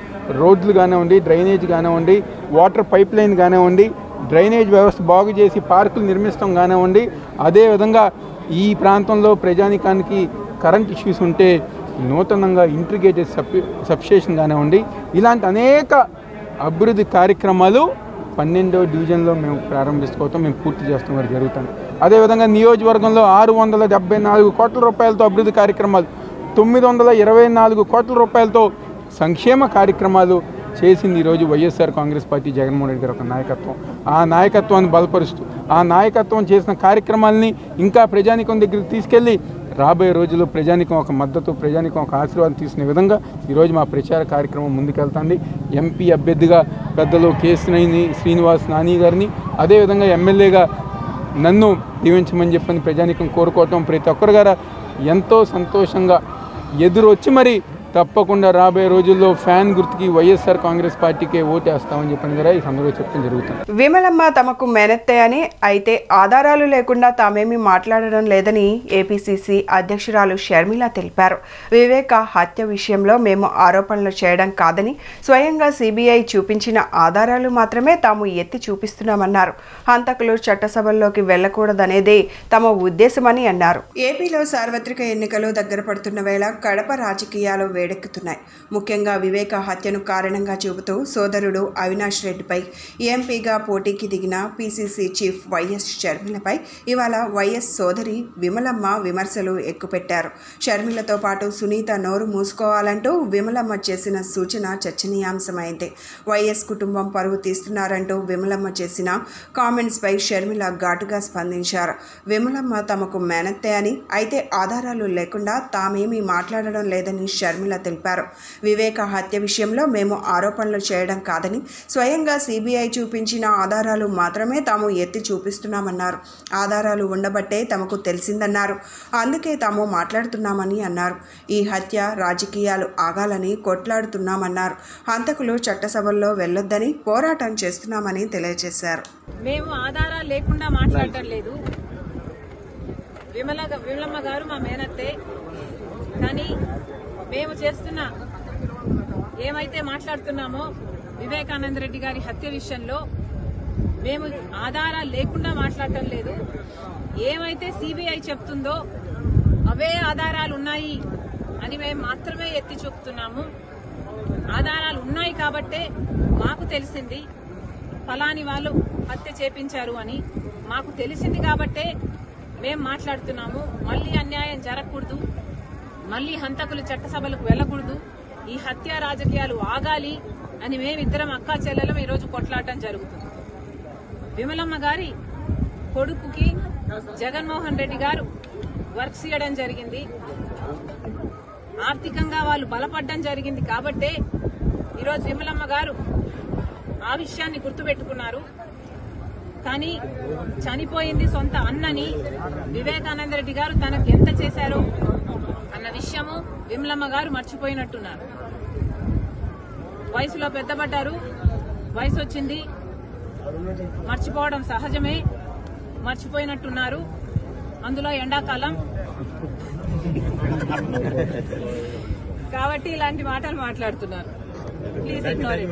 రోడ్లు కానివ్వండి, డ్రైనేజ్ కానివ్వండి, వాటర్ పైప్ లైన్ కానివ్వండి, డ్రైనేజ్ వ్యవస్థ బాగు చేసి పార్కులు నిర్మిస్తాం కానివ్వండి, అదేవిధంగా ఈ ప్రాంతంలో ప్రజానికానికి కరెంట్ ఇష్యూస్ ఉంటే నూతనంగా ఇంటిగ్రేటెడ్ సబ్స్టేషన్ కానివ్వండి, ఇలాంటి అనేక అభివృద్ధి కార్యక్రమాలు 12వ డివిజన్లో మేము ప్రారంభించుకోవటం, మేము పూర్తి చేస్తాం వారు జరుగుతుంది. అదేవిధంగా నియోజకవర్గంలో 674 కోట్ల రూపాయలతో అభివృద్ధి కార్యక్రమాలు, 924 కోట్ల రూపాయలతో సంక్షేమ కార్యక్రమాలు చేసింది ఈరోజు వైఎస్ఆర్ కాంగ్రెస్ పార్టీ జగన్మోహన్ రెడ్డి గారి ఒక నాయకత్వం. ఆ నాయకత్వాన్ని బలపరుస్తూ ఆ నాయకత్వం చేసిన కార్యక్రమాలని ఇంకా ప్రజానికం దగ్గరికి తీసుకెళ్ళి రాబోయే రోజుల్లో ప్రజానికం ఒక మద్దతు, ప్రజానికం ఒక ఆశీర్వాదం తీసుకునే విధంగా ఈరోజు మా ప్రచార కార్యక్రమం ముందుకెళ్తుంది. ఎంపీ అభ్యర్థిగా పెద్దలు కేశినేని శ్రీనివాస్ నాని గారిని, అదేవిధంగా ఎమ్మెల్యేగా నన్ను దీవించమని చెప్పని ప్రజానికం కోరుకోవటం, ప్రతి ఒక్కరు గారు ఎంతో సంతోషంగా ఎదురు వచ్చి మరి తప్పకుండా రాబోయే రోజుల్లో ఫ్యాన్ గుర్తుకి వైఎస్ఆర్ కాంగ్రెస్ పార్టీకే ఓటేస్తామని చెప్పని గారు ఈ సందర్భంగా చెప్పడం జరుగుతుంది. విమలమ్మ తమకు మేనత్తే అని, అయితే ఆధారాలు లేకుండా తామేమీ మాట్లాడడం లేదని ఏపీసీసీ అధ్యక్షురాలు షర్మిల తెలిపారు. వివేక హత్య విషయంలో మేము ఆరోపణలు చేయడం కాదని, స్వయంగా సిబిఐ చూపించిన ఆధారాలు మాత్రమే తాము ఎత్తి చూపిస్తున్నామన్నారు. హంతకులు చట్టసభల్లోకి వెళ్లకూడదనేదే తమ ఉద్దేశమని అన్నారు. ఏపీలో సార్వత్రిక ఎన్నికలు దగ్గర పడుతున్న వేళ కడప రాజకీయాలు వేడెక్కుతున్నాయి. ముఖ్యంగా వివేక హత్యను కారణంగా చూపుతూ సోదరుడు అవినాష్ రెడ్డిపై ఎంపీగా పోటీకి దిగిన పీసీసీ చీఫ్ వైఎస్ షర్మిలపై ఇవాళ వైఎస్ సోదరి విమలమ్మ విమర్శలు ఎక్కుపెట్టారు. షర్మిలతో పాటు సునీత నోరు మూసుకోవాలంటూ విమలమ్మ చేసిన సూచన చర్చనీయాంశమైంది. వైఎస్ కుటుంబం పరువు తీస్తున్నారంటూ విమలమ్మ చేసిన కామెంట్స్పై షర్మిల ఘాటుగా స్పందించారు. విమలమ్మ తమకు మేనత్తే అని, అయితే ఆధారాలు లేకుండా తామేమీ మాట్లాడడం లేదని షర్మిల తెలిపారు. వివేక హత్య విషయంలో మేము ఆరోపణలు చేయడం కాదని, స్వయంగా సిబిఐ చూపించిన ఆధారాలు మాత్రమే తాము ఎత్తి చూపిస్తున్నామన్నారు. ఆధారాలు ఉండబట్టే తమకు తెలిసిందన్నారు. అందుకే తాము మాట్లాడుతున్నామని అన్నారు. ఈ హత్య రాజకీయాలు ఆగాలని కొట్లాడుతున్నామన్నారు. హంతకులు చట్టసభల్లో వెళ్లొద్దని పోరాటం చేస్తున్నామని తెలియజేశారు. మేము ఆధారాలు లేకుండా మాట్లాడటం లేదు. విమలమ్మ గారు మా మేనత్తే, కానీ మేము చేస్తున్న ఏమైతే మాట్లాడుతున్నామో వివేకానంద రెడ్డి గారి హత్య విషయంలో మేము ఆధారాలు లేకుండా మాట్లాడటం లేదు. ఏమైతే సిబిఐ చెప్తుందో అవే ఆధారాలు ఉన్నాయి అని మేము మాత్రమే ఎత్తి చూపుతున్నాము. ఆధారాలు ఉన్నాయి కాబట్టే మాకు తెలిసింది ఫలాని వాళ్ళు హత్య చేపించారు అని మాకు తెలిసింది కాబట్టే మేము మాట్లాడుతున్నాము. మళ్లీ అన్యాయం జరగకూడదు, మళ్లీ హంతకులు చట్టసభలకు వెళ్లకూడదు, ఈ హత్య రాజకీయాలు ఆగాలి అని మేమిద్దరం అక్కా చెల్లెలం ఈరోజు కొట్లాడటం జరుగుతుంది. విమలమ్మ గారి కొడుకుకి జగన్మోహన్ రెడ్డి గారు వర్క్స్ ఇవ్వడం జరిగింది, ఆర్థికంగా వాళ్ళు బలపడడం జరిగింది కాబట్టే ఈరోజు విమలమ్మ గారు ఆ విషయాన్ని గుర్తుపెట్టుకున్నారు. కానీ చనిపోయింది సొంత అన్నని వివేకానంద రెడ్డి గారు తనకు ఎంత చేశారో అన్న విషయము విమలమ్మ గారు మర్చిపోయినట్టున్నారు. వయసులో పెద్దపడ్డారు, వయసు వచ్చింది, మర్చిపోవడం సహజమే, మర్చిపోయినట్టున్నారు. అందులో ఎండాకాలం కాబట్టి ఇలాంటి మాటలు మాట్లాడుతున్నారు. Please ignore it.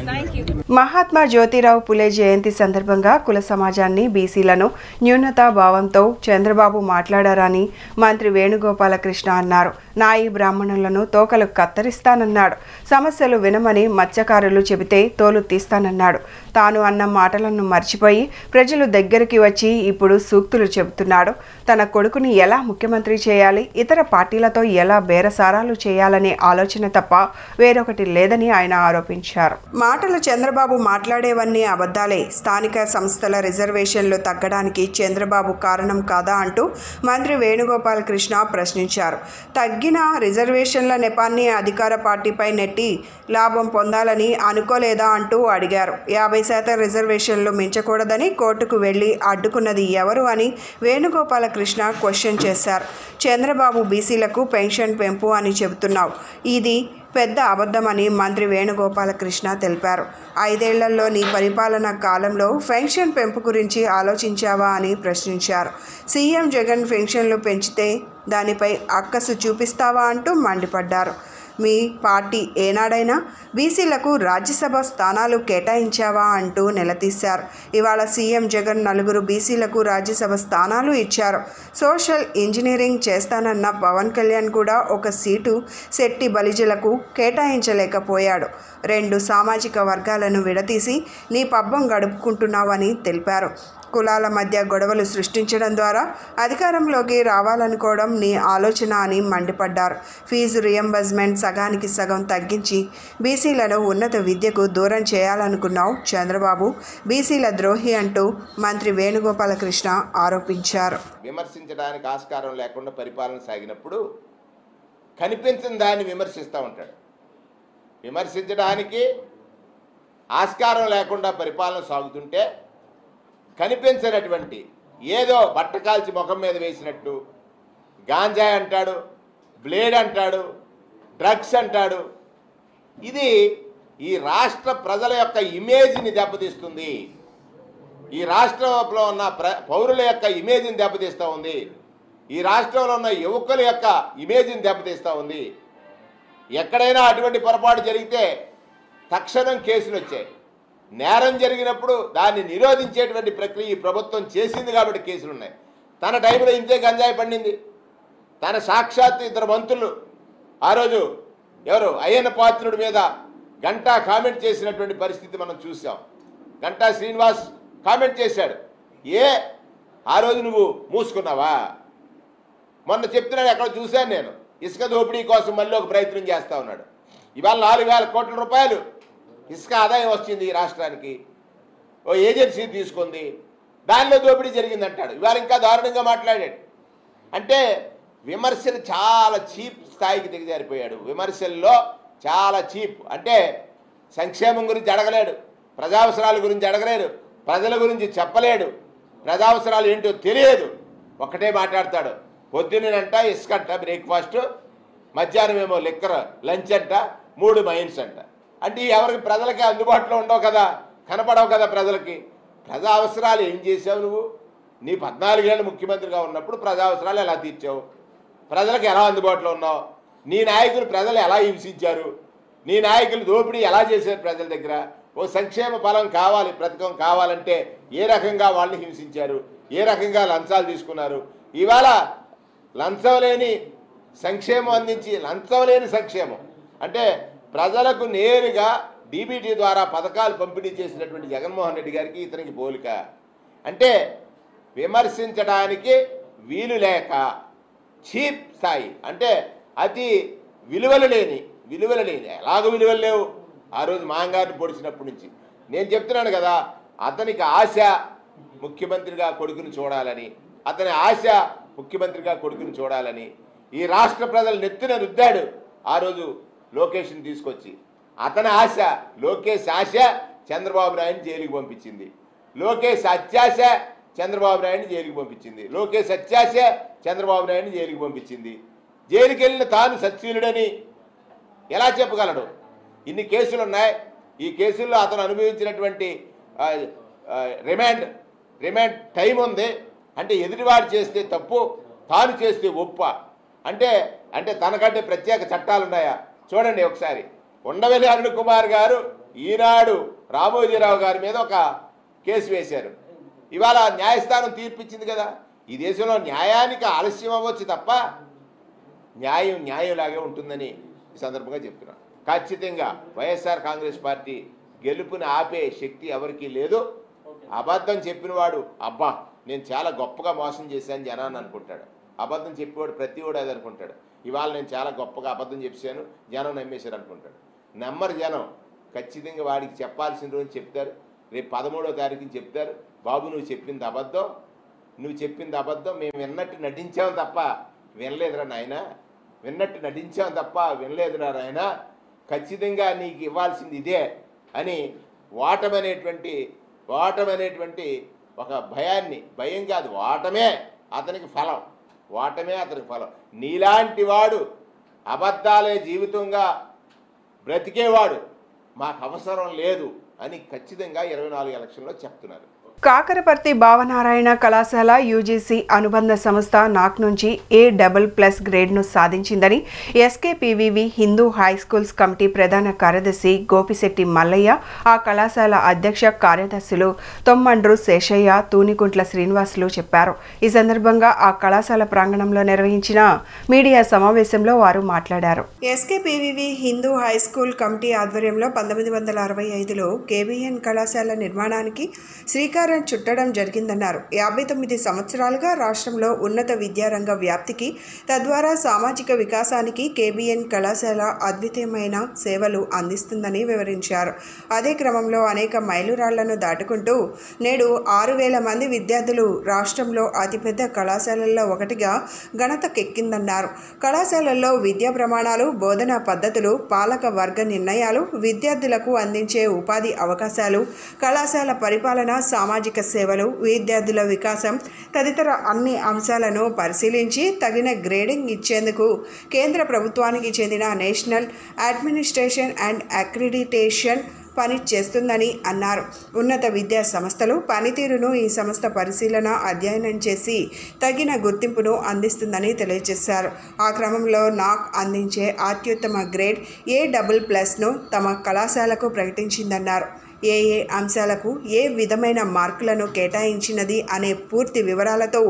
Thank you. Mahatma Jyotirao Phule జయంతి సందర్భంగా కుల సమాజాన్ని బీసీలను న్యూనతా భావంతో చంద్రబాబు మాట్లాడారని మంత్రి వేణుగోపాలకృష్ణ అన్నారు. నాయి బ్రాహ్మణులను తోకలు కత్తరిస్తానన్నాడు. సమస్యలు వినమని మత్స్యకారులు చెబితే తోలు తీస్తానన్నాడు. తాను అన్న మాటలను మర్చిపోయి ప్రజలు దగ్గరికి వచ్చి ఇప్పుడు సూక్తులు చెబుతున్నాడు. తన కొడుకుని ఎలా ముఖ్యమంత్రి చేయాలి, ఇతర పార్టీలతో ఎలా బేరసారాలు చేయాలనే ఆలోచన తప్ప వేరొకటి లేదని ఆయన ఆరోపించారు. మాటలు చంద్రబాబు మాట్లాడేవన్నీ అబద్ధాలే. స్థానిక సంస్థల రిజర్వేషన్లు తగ్గడానికి చంద్రబాబు కారణం కాదా అంటూ మంత్రి వేణుగోపాలకృష్ణ ప్రశ్నించారు. తగ్గిన రిజర్వేషన్ల నెపాన్ని అధికార పార్టీపై నెట్టి లాభం పొందాలని అనుకోలేదా అంటూ అడిగారు. 50% రిజర్వేషన్లు మించకూడదని కోర్టుకు వెళ్లి అడ్డుకున్నది ఎవరు అని వేణుగోపాలకృష్ణ క్వశ్చన్ చేశారు. చంద్రబాబు బీసీలకు పెన్షన్ పెంపు అని చెబుతున్నావు, ఇది పెద్ద అబద్ధమని మంత్రి వేణుగోపాలకృష్ణ తెలిపారు. 5 ఏళ్లలో నీ పరిపాలన కాలంలో పెన్షన్ పెంపు గురించి ఆలోచించావా అని ప్రశ్నించారు. సీఎం జగన్ పెన్షన్లు పెంచితే దానిపై అక్కసు చూపిస్తావా అంటూ మండిపడ్డారు. మీ పార్టీ ఏనాడైనా బీసీలకు రాజ్యసభ స్థానాలు కేటాయించావా అంటూ నిలదీశారు. ఇవాళ సీఎం జగన్ 4 బీసీలకు రాజ్యసభ స్థానాలు ఇచ్చారు. సోషల్ ఇంజనీరింగ్ చేస్తానన్న పవన్ కళ్యాణ్ కూడా ఒక సీటు శెట్టి బలిజలకు కేటాయించలేకపోయాడు. 2 సామాజిక వర్గాలను విడదీసి నీ పబ్బం గడుపుకుంటున్నావని తెలిపారు. కులాల మధ్య గొడవలు సృష్టించడం ద్వారా అధికారంలోకి రావాలనుకోవడం నీ ఆలోచన అని మండిపడ్డారు. ఫీజు రియంబర్స్మెంట్ సగానికి సగం తగ్గించి బీసీలను ఉన్నత విద్యకు దూరం చేయాలనుకున్నావు చంద్రబాబు, బీసీల ద్రోహి అంటూ మంత్రి వేణుగోపాలకృష్ణ ఆరోపించారు. విమర్శించడానికి ఆస్కారం లేకుండా పరిపాలన సాగినప్పుడు కనిపించిన దాన్ని విమర్శిస్తూ ఉంటాడు. విమర్శించడానికి ఆస్కారం లేకుండా పరిపాలన సాగుతుంటే కనిపించినటువంటి ఏదో బట్ట కాల్చి ముఖం మీద వేసినట్టు గాంజాయి అంటాడు, బ్లేడ్ అంటాడు, డ్రగ్స్ అంటాడు. ఇది ఈ రాష్ట్ర ప్రజల యొక్క ఇమేజ్ని దెబ్బతీస్తుంది. ఈ రాష్ట్రంలో ఉన్న పౌరుల యొక్క ఇమేజ్ని దెబ్బతీస్తూ ఉంది. ఈ రాష్ట్రంలో ఉన్న యువకుల యొక్క ఇమేజ్ని దెబ్బతీస్తూ ఉంది. ఎక్కడైనా అటువంటి పొరపాటు జరిగితే తక్షణం కేసులు వచ్చాయి. నేరం జరిగినప్పుడు దాన్ని నిరోధించేటువంటి ప్రక్రియ ఈ ప్రభుత్వం చేసింది కాబట్టి కేసులు ఉన్నాయి. తన టైంలో ఇంతే గంజాయి పండింది. తన సాక్షాత్ 2 మంత్రులు ఆ రోజు ఎవరు అయ్యన్న పాత్రుడి మీద గంటా కామెంట్ చేసినటువంటి పరిస్థితి మనం చూసాం. గంటా శ్రీనివాస్ కామెంట్ చేశాడు. ఆ రోజు నువ్వు మూసుకున్నావా? మొన్న చెప్తున్నాడు, ఎక్కడ చూశాను నేను, ఇసుక దోపిడీ కోసం మళ్ళీ ఒక ప్రయత్నం చేస్తూ ఉన్నాడు. ఇవాళ 4,000 కోట్ల రూపాయలు ఇసుక ఆదాయం వచ్చింది ఈ రాష్ట్రానికి. ఓ ఏజెన్సీ తీసుకుంది, దానిలో దోపిడీ జరిగిందంటాడు. ఇవాళ ఇంకా దారుణంగా మాట్లాడాడు. అంటే విమర్శలు చాలా చీప్ స్థాయికి దిగజారిపోయాడు. విమర్శల్లో చాలా చీప్. అంటే సంక్షేమం గురించి అడగలేడు, ప్రజావసరాల గురించి అడగలేడు, ప్రజల గురించి చెప్పలేడు, ప్రజావసరాలు ఏంటో తెలియదు. ఒకటే మాట్లాడతాడు. పొద్దున్నంట ఇసుకంట బ్రేక్ఫాస్ట్, మధ్యాహ్నం ఏమో లిక్కర్ లంచ్ అంట, 3 మైన్స్ అంట. అంటే ఎవరికి ప్రజలకి అందుబాటులో ఉండవు కదా, కనపడవు కదా ప్రజలకి. ప్రజా అవసరాలు ఏం చేసావు నువ్వు? నీ 14 ఏళ్ళు ముఖ్యమంత్రిగా ఉన్నప్పుడు ప్రజా అవసరాలు ఎలా తీర్చావు? ప్రజలకు ఎలా అందుబాటులో ఉన్నావు? నీ నాయకులు ప్రజలు ఎలా హింసించారు? నీ నాయకులు దోపిడీ ఎలా చేశారు ప్రజల దగ్గర? ఓ సంక్షేమ ఫలం కావాలి, పథకం కావాలంటే ఏ రకంగా వాళ్ళని హింసించారు, ఏ రకంగా లంచాలు తీసుకున్నారు? ఇవాళ లంచం లేని సంక్షేమం అందించి, లంచం లేని సంక్షేమం అంటే ప్రజలకు నేరుగా డీబీటీ ద్వారా పథకాలు పంపిణీ చేసినటువంటి జగన్మోహన్ రెడ్డి గారికి ఇతనికి పోలిక. అంటే విమర్శించడానికి వీలు లేక చీప్ స్థాయి, అంటే అతి విలువలు లేని ఎలాగో విలువలు లేవు. ఆ రోజు మాంగారిని పొడిచినప్పటి నుంచి నేను చెప్తున్నాను కదా, అతనికి ఆశ ముఖ్యమంత్రిగా కొడుకుని చూడాలని, అతని ఆశ ముఖ్యమంత్రిగా కొడుకుని చూడాలని ఈ రాష్ట్ర ప్రజలు నెత్తిన రుద్దాడు ఆ రోజు లోకేష్ని తీసుకొచ్చి. అతని ఆశ, లోకేష్ ఆశ చంద్రబాబు నాయుడిని జైలుకి పంపించింది. లోకేష్ అత్యాశ చంద్రబాబు నాయుడిని జైలుకి పంపించింది. లోకేష్ అత్యాశ చంద్రబాబు నాయుడిని జైలుకి పంపించింది. జైలుకి వెళ్ళిన తాను సత్శీలుడని ఎలా చెప్పగలడు? ఇన్ని కేసులు ఉన్నాయి. ఈ కేసుల్లో అతను అనుభవించినటువంటి రిమాండ్ టైం ఉంది. అంటే ఎదుటివాడు చేస్తే తప్పు, తాను చేస్తే ఒప్ప అంటే తనకంటే ప్రత్యేక చట్టాలు ఉన్నాయా? చూడండి ఒకసారి. ఉండవెల్లి అరుణ్ కుమార్ గారు ఈనాడు రామోజీరావు గారి మీద ఒక కేసు వేశారు. ఇవాళ న్యాయస్థానం తీర్పిచ్చింది కదా. ఈ దేశంలో న్యాయానికి ఆలస్యం అవ్వచ్చు తప్ప న్యాయంలాగే ఉంటుందని ఈ సందర్భంగా చెప్తున్నాను. ఖచ్చితంగా వైఎస్ఆర్ కాంగ్రెస్ పార్టీ గెలుపుని ఆపే శక్తి ఎవరికీ లేదు. అబద్ధం చెప్పినవాడు అబ్బా నేను చాలా గొప్పగా మోసం చేశాను జనాన్ని అనుకుంటాడు. అబద్ధం చెప్పేవాడు ప్రతివాడు అది అనుకుంటాడు. ఇవాళ నేను చాలా గొప్పగా అబద్ధం చెప్పాను, జనం నమ్మేశారు అనుకుంటాడు. నమ్మరు జనం. ఖచ్చితంగా వాడికి చెప్పాల్సిన రోజు చెప్తారు. రేపు 13వ తారీఖుని చెప్తారు, బాబు నువ్వు చెప్పింది అబద్ధం, మేము విన్నట్టు నటించాం తప్ప వినలేదురా నాయన, వినలేదురా నాయన, ఖచ్చితంగా నీకు ఇవ్వాల్సింది ఇదే అని ఓటమనేటువంటి ఒక భయం కాదు, ఓటమే అతనికి ఫలం. నీలాంటి వాడు అబద్ధాలే జీవితంగా బ్రతికేవాడు మాకు అవసరం లేదు అని ఖచ్చితంగా 24 ఎలక్షన్లో చెప్తున్నారు. కాకరపర్తి భావనారాయణ కళాశాల యూజీసీ అనుబంధ సంస్థ నాక్ నుంచి A++ గ్రేడ్ను సాధించిందని ఎస్కేపీవీవి హిందూ హై స్కూల్స్ కమిటీ ప్రధాన కార్యదర్శి గోపిశెట్టి మల్లయ్య, ఆ కళాశాల అధ్యక్ష కార్యదర్శులు తొమ్మండ్రు శేషయ్య, తూనికుంట్ల శ్రీనివాసులు చెప్పారు. ఈ సందర్భంగా ఆ కళాశాల ప్రాంగణంలో నిర్వహించిన మీడియా సమావేశంలో వారు మాట్లాడారు. ఎస్కేపీవీవి హిందూ హై స్కూల్ కమిటీ ఆధ్వర్యంలో 1965లో కేబీఎన్ కళాశాల నిర్మాణానికి శ్రీకారం చుట్టడం జరిగిందన్నారు. 59 సంవత్సరాలుగా రాష్ట్రంలో ఉన్నత విద్యారంగ వ్యాప్తికి, తద్వారా సామాజిక వికాసానికి కేబీఎన్ కళాశాల అద్వితీయమైన సేవలు అందిస్తుందని వివరించారు. అదే క్రమంలో అనేక మైలురాళ్లను దాటుకుంటూ నేడు 6,000 మంది విద్యార్థులు రాష్ట్రంలో అతిపెద్ద కళాశాలల్లో ఒకటిగా ఘనతకెక్కిందన్నారు. కళాశాలల్లో విద్యా ప్రమాణాలు, బోధనా పద్ధతులు, పాలక వర్గ నిర్ణయాలు, విద్యార్థులకు అందించే ఉపాధి అవకాశాలు, కళాశాల పరిపాలన, సామాజిక సేవలు, విద్యార్థుల వికాసం తదితర అన్ని అంశాలను పరిశీలించి తగిన గ్రేడింగ్ ఇచ్చేందుకు కేంద్ర ప్రభుత్వానికి చెందిన నేషనల్ అడ్మినిస్ట్రేషన్ అండ్ అక్రిడిటేషన్ పని చేస్తుందని అన్నారు. ఉన్నత విద్యా సంస్థలు పనితీరును ఈ సంస్థ పరిశీలన, అధ్యయనం చేసి తగిన గుర్తింపును అందిస్తుందని తెలియజేశారు. ఆ క్రమంలో నాక్ అందించే అత్యుత్తమ గ్రేడ్ A++ను తమ కళాశాలకు ప్రకటించిందన్నారు. ఏ అంశాలకు ఏ విధమైన మార్కులను కేటాయించినది అనే పూర్తి వివరాలతో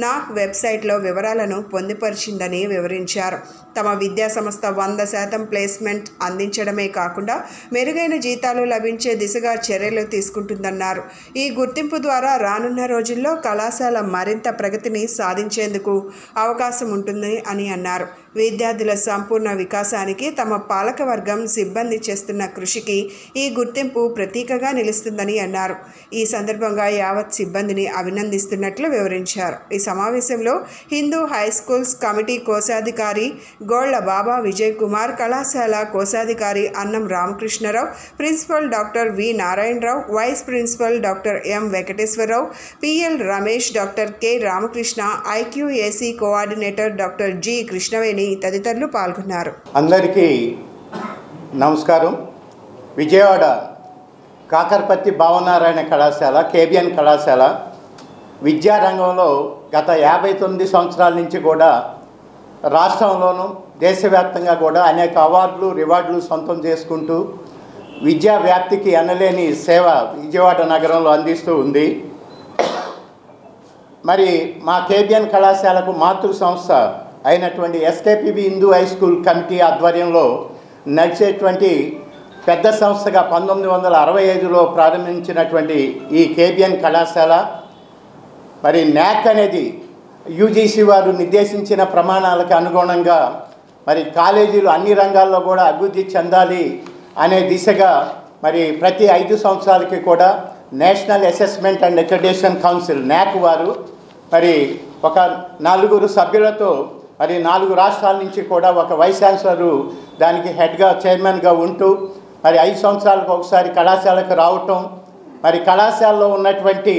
నాక్ వెబ్సైట్లో వివరాలను పొందుపరిచిందని వివరించారు. తమ విద్యా సంస్థ 100% ప్లేస్మెంట్ అందించడమే కాకుండా మెరుగైన జీతాలు లభించే దిశగా చర్యలు తీసుకుంటుందన్నారు. ఈ గుర్తింపు ద్వారా రానున్న రోజుల్లో కళాశాల మరింత ప్రగతిని సాధించేందుకు అవకాశం ఉంటుంది అని అన్నారు. విద్యార్థుల సంపూర్ణ వికాసానికి తమ పాలకవర్గం, సిబ్బంది చేస్తున్న కృషికి ఈ గుర్తింపు ప్రతీకగా నిలుస్తుందని అన్నారు. ఈ సందర్భంగా యావత్ సిబ్బందిని అభినందిస్తున్నట్లు వివరించారు. ఈ సమావేశంలో హిందూ హై స్కూల్స్ కమిటీ కోశాధికారి గోళ్ల బాబా విజయ్ కుమార్, కళాశాల కోశాధికారి Annam Ramakrishnarao, principal doctor V Narayanarao, vice principal doctor M Venkateswararao, PL Ramesh, doctor K Ramakrishna, IQAC coordinator doctor G Krishnaveni తదితరులు పాల్గొన్నారు. అందరికీ నమస్కారం. విజయవాడ కాకరపర్తి భావనారాయణ కళాశాల, కేబీఎన్ కళాశాల విద్యారంగంలో గత 59 సంవత్సరాల నుంచి కూడా రాష్ట్రంలోనూ దేశవ్యాప్తంగా కూడా అనేక అవార్డులు, రివార్డులు సొంతం చేసుకుంటూ విద్యా వ్యాప్తికి ఎనలేని సేవ విజయవాడ నగరంలో అందిస్తూ ఉంది. మరి మా కేబీఎన్ కళాశాలకు మాతృ సంస్థ అయినటువంటి ఎస్కేపీవి హిందూ హై స్కూల్ కమిటీ ఆధ్వర్యంలో నడిచేటువంటి పెద్ద సంస్థగా 1965లో ప్రారంభించినటువంటి ఈ కేబీఎన్ కళాశాల మరి నాక్ అనేది యూజీసీ వారు నిర్దేశించిన ప్రమాణాలకు అనుగుణంగా మరి కాలేజీలు అన్ని రంగాల్లో కూడా అభివృద్ధి చెందాలి అనే దిశగా మరి ప్రతి 5 సంవత్సరాలకి కూడా national assessment and accreditation council నాక్ వారు మరి ఒక 4 సభ్యులతో మరి 4 రాష్ట్రాల నుంచి కూడా ఒక వైస్ ఛాన్సలరు దానికి హెడ్గా, చైర్మన్గా ఉంటూ మరి 5 సంవత్సరాలకు ఒకసారి కళాశాలకు రావటం, మరి కళాశాలలో ఉన్నటువంటి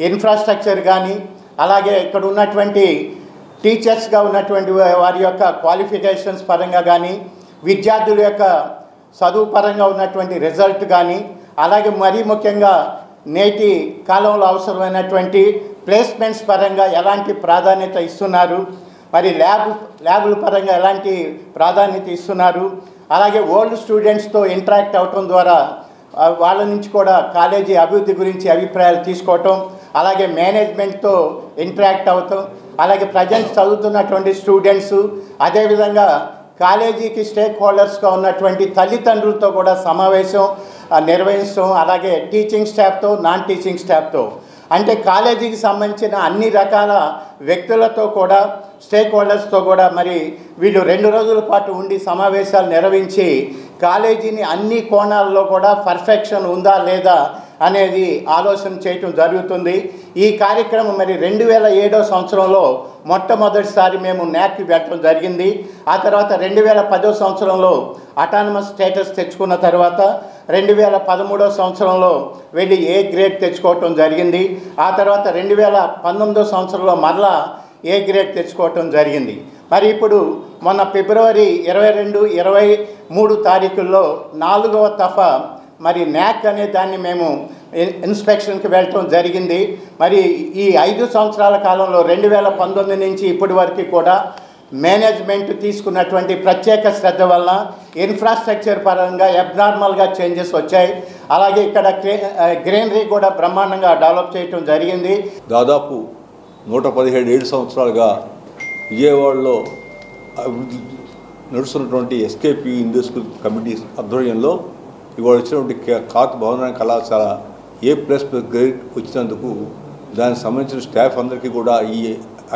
ఇన్ఫ్రాస్ట్రక్చర్ కానీ అలాగే ఇక్కడ ఉన్నటువంటి టీచర్స్గా ఉన్నటువంటి వారి యొక్క క్వాలిఫికేషన్స్ పరంగా కానీ, విద్యార్థుల యొక్క చదువు పరంగా ఉన్నటువంటి రిజల్ట్ కానీ, అలాగే మరీ ముఖ్యంగా నేటి కాలంలో అవసరమైనటువంటి ప్లేస్మెంట్స్ పరంగా ఎలాంటి ప్రాధాన్యత ఇస్తున్నారు, మరి ల్యాబుల పరంగా ఎలాంటి ప్రాధాన్యత ఇస్తున్నారు, అలాగే ఓల్డ్ స్టూడెంట్స్తో ఇంటరాక్ట్ అవటం ద్వారా వాళ్ళ నుంచి కూడా కాలేజీ అభివృద్ధి గురించి అభిప్రాయాలు తీసుకోవటం, అలాగే మేనేజ్మెంట్తో ఇంటరాక్ట్ అవటం, అలాగే ప్రజెంట్ చదువుతున్నటువంటి స్టూడెంట్స్, అదేవిధంగా కాలేజీకి స్టేక్ హోల్డర్స్గా ఉన్నటువంటి తల్లిదండ్రులతో కూడా సమావేశం నిర్వహించడం, అలాగే టీచింగ్ స్టాఫ్తో, నాన్ టీచింగ్ స్టాఫ్తో, అంటే కాలేజీకి సంబంధించిన అన్ని రకాల వ్యక్తులతో కూడా, స్టేక్ హోల్డర్స్తో కూడా మరి వీళ్ళు 2 రోజుల పాటు ఉండి సమావేశాలు నిర్వహించి కాలేజీని అన్ని కోణాల్లో కూడా పర్ఫెక్షన్ ఉందా లేదా అనేది ఆలోచన చేయటం జరుగుతుంది. ఈ కార్యక్రమం మరి 2007 సంవత్సరంలో మొట్టమొదటిసారి మేము న్యాక్కి పెట్టడం జరిగింది. ఆ తర్వాత 2010 సంవత్సరంలో అటానమస్ స్టేటస్ తెచ్చుకున్న తర్వాత 2013 సంవత్సరంలో వెళ్ళి ఏ గ్రేడ్ తెచ్చుకోవటం జరిగింది. ఆ తర్వాత 2019 సంవత్సరంలో మరలా ఏ గ్రేడ్ తెచ్చుకోవటం జరిగింది. మరి ఇప్పుడు మొన్న ఫిబ్రవరి 22, 23 తారీఖుల్లో 4వ దఫా మరి న్యాక్ అనే దాన్ని మేము ఇన్స్పెక్షన్కి వెళ్ళటం జరిగింది. మరి ఈ 5 సంవత్సరాల కాలంలో 2019 నుంచి ఇప్పటి వరకు కూడా మేనేజ్మెంట్ తీసుకున్నటువంటి ప్రత్యేక శ్రద్ధ వల్ల ఇన్ఫ్రాస్ట్రక్చర్ పరంగా అబ్నార్మల్గా చేంజెస్ వచ్చాయి. అలాగే ఇక్కడ గ్రీనరీ కూడా బ్రహ్మాండంగా డెవలప్ చేయటం జరిగింది. దాదాపు 117 సంవత్సరాలుగా విజయవాడలో నడుస్తున్నటువంటి ఎస్కేపీ హిందూ స్కూల్ కమిటీ ఆధ్వర్యంలో ఇవాళ వచ్చినటువంటి కాత్ భవన కళాశాల A++ గ్రేడ్ వచ్చినందుకు దానికి సంబంధించిన స్టాఫ్ అందరికీ కూడా ఈ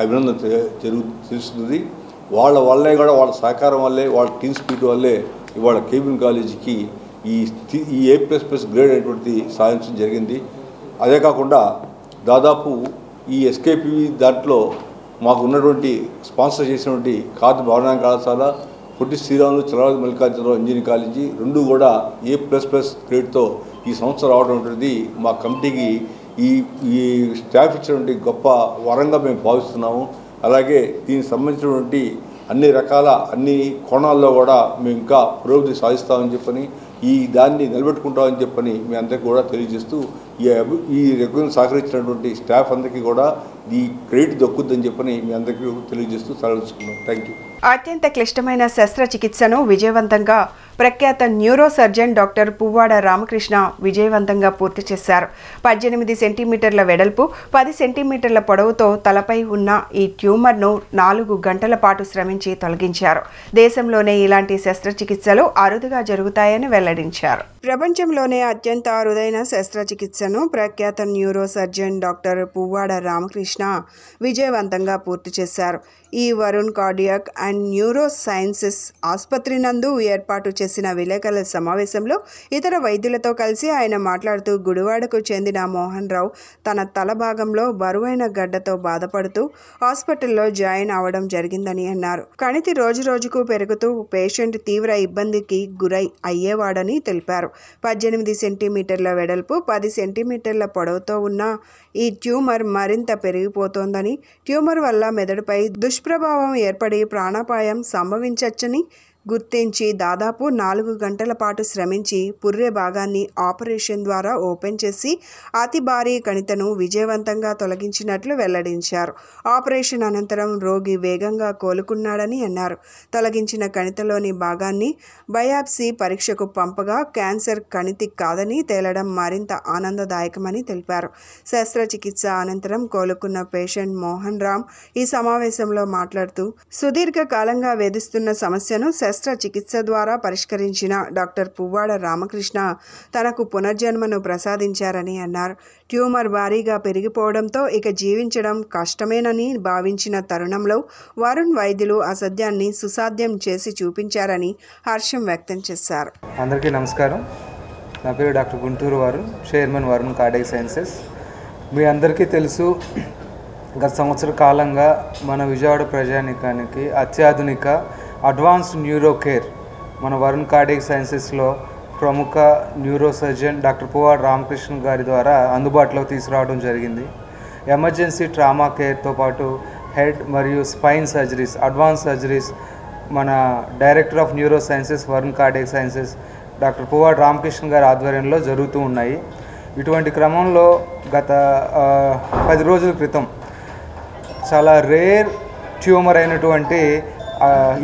అభినందన తెలుస్తుంది. వాళ్ళ వల్లే కూడా, వాళ్ళ సహకారం వల్లే, వాళ్ళ టీమ్ స్పిరిట్ వల్లే ఇవాళ కేబిన్ కాలేజీకి ఈ A++ గ్రేడ్ అనేటువంటిది సాధించడం జరిగింది. అదే కాకుండా దాదాపు ఈ ఎస్కేపీ దాంట్లో మాకు ఉన్నటువంటి స్పాన్సర్ చేసినటువంటి కాత్ భవన కళాశాల, పొట్టి శ్రీరాములు చలవాది మల్లికార్జునరావు ఇంజనీరింగ్ కాలేజీ 2 కూడా A++ గ్రేడ్తో ఈ సంవత్సరం రావడం అనేది మా కమిటీకి ఈ స్టాఫ్ ఇచ్చినటువంటి గొప్ప వరంగా మేము భావిస్తున్నాము. అలాగే దీనికి సంబంధించినటువంటి అన్ని కోణాల్లో కూడా మేము ఇంకా పురోగతి సాధిస్తామని చెప్పని, దాన్ని నిలబెట్టుకుంటామని చెప్పని మీ అందరికీ కూడా తెలియజేస్తూ, ఈ రెగ్యులర్ సహకరించినటువంటి స్టాఫ్ అందరికీ కూడా ఈ క్రెడిట్ దక్కుద్దని చెప్పని మీ అందరికీ తెలియజేస్తూ సెలవుకుంటున్నాం. Thank you. అత్యంత క్లిష్టమైన శస్త్రచికిత్సను విజయవంతంగా ప్రఖ్యాత neuro surgeon doctor Puvvada Ramakrishna విజయవంతంగా పూర్తి చేశారు. 18 సెంటీమీటర్ల వెడల్పు, 10 సెంటీమీటర్ల పొడవుతో తలపై ఉన్న ఈ ట్యూమర్ను 4 గంటల పాటు శ్రమించి తొలగించారు. దేశంలోనే ఇలాంటి శస్త్రచికిత్సలు అరుదుగా జరుగుతాయని వెల్లడించారు. ప్రపంచంలోనే అత్యంత అరుదైన శస్త్రచికిత్సను ప్రఖ్యాత neuro surgeon doctor Puvvada Ramakrishna విజయవంతంగా పూర్తి చేశారు. ఈ Varun cardiac and neuro sciences ఆసుపత్రి నందు ఏర్పాటు చేసిన విలేకరుల సమావేశంలో ఇతర వైద్యులతో కలిసి ఆయన మాట్లాడుతూ, గుడివాడకు చెందిన మోహన్ రావు తన తల భాగంలో బరువైన గడ్డతో బాధపడుతూ హాస్పిటల్లో జాయిన్ అవడం జరిగిందని అన్నారు. కణితి రోజురోజుకు పెరుగుతూ పేషెంట్ తీవ్ర ఇబ్బందికి గురై అయ్యేవాడని తెలిపారు. 18 సెంటీమీటర్ల వెడల్పు, 10 సెంటీమీటర్ల పొడవుతో ఉన్న ఈ ట్యూమర్ మరింత పెరిగిపోతోందని, ట్యూమర్ వల్ల మెదడుపై దుష్ప్రభావం ఏర్పడి ప్రాణాపాయం సంభవించవచ్చని గుర్తించి దాదాపు 4 గంటల పాటు శ్రమించి పుర్రె భాగాన్ని ఆపరేషన్ ద్వారా ఓపెన్ చేసి అతి భారీ కణితను విజయవంతంగా తొలగించినట్లు వెల్లడించారు. ఆపరేషన్ అనంతరం రోగి వేగంగా కోలుకున్నాడని అన్నారు. తొలగించిన కణితలోని భాగాన్ని బయాప్సీ పరీక్షకు పంపగా క్యాన్సర్ కణితి కాదని తేలడం మరింత ఆనందదాయకమని తెలిపారు. శస్త్రచికిత్స అనంతరం కోలుకున్న పేషెంట్ మోహన్ రామ్ ఈ సమావేశంలో మాట్లాడుతూ, సుదీర్ఘ కాలంగా వేధిస్తున్న సమస్యను శస్త్రచికిత్స ద్వారా పరిష్కరించిన డాక్టర్ పువ్వాడ రామకృష్ణ తనకు పునర్జన్మను ప్రసాదించారని అన్నారు. ట్యూమర్ భారీగా పెరిగిపోవడంతో ఇక జీవించడం కష్టమేనని భావించిన తరుణంలో వరుణ్ వైద్యులు అసాధ్యాన్ని సుసాధ్యం చేసి చూపించారని హర్షం వ్యక్తం చేశారు. అందరికీ నమస్కారం. నా పేరు doctor Guntur Varun, chairman Varun cardiac sciences. మీ అందరికీ తెలుసు, గత సంవత్సర కాలంగా మన విజయవాడ ప్రజానీకానికి అత్యాధునిక అడ్వాన్స్డ్ న్యూరో కేర్ మన వరుణ్ కార్డియాక్ సైన్సెస్లో ప్రముఖ neuro surgeon doctor Puvvada Ramakrishna గారి ద్వారా అందుబాటులోకి తీసుకురావడం జరిగింది. ఎమర్జెన్సీ ట్రామా కేర్తో పాటు హెడ్ మరియు స్పైన్ సర్జరీస్, అడ్వాన్స్ సర్జరీస్ మన director of neuro sciences Varun cardiac sciences doctor Puvvada Ramakrishna గారి ఆధ్వర్యంలో జరుగుతూ ఉన్నాయి. ఇటువంటి క్రమంలో గత 10 రోజుల క్రితం చాలా రేర్ ట్యూమర్ అయినటువంటి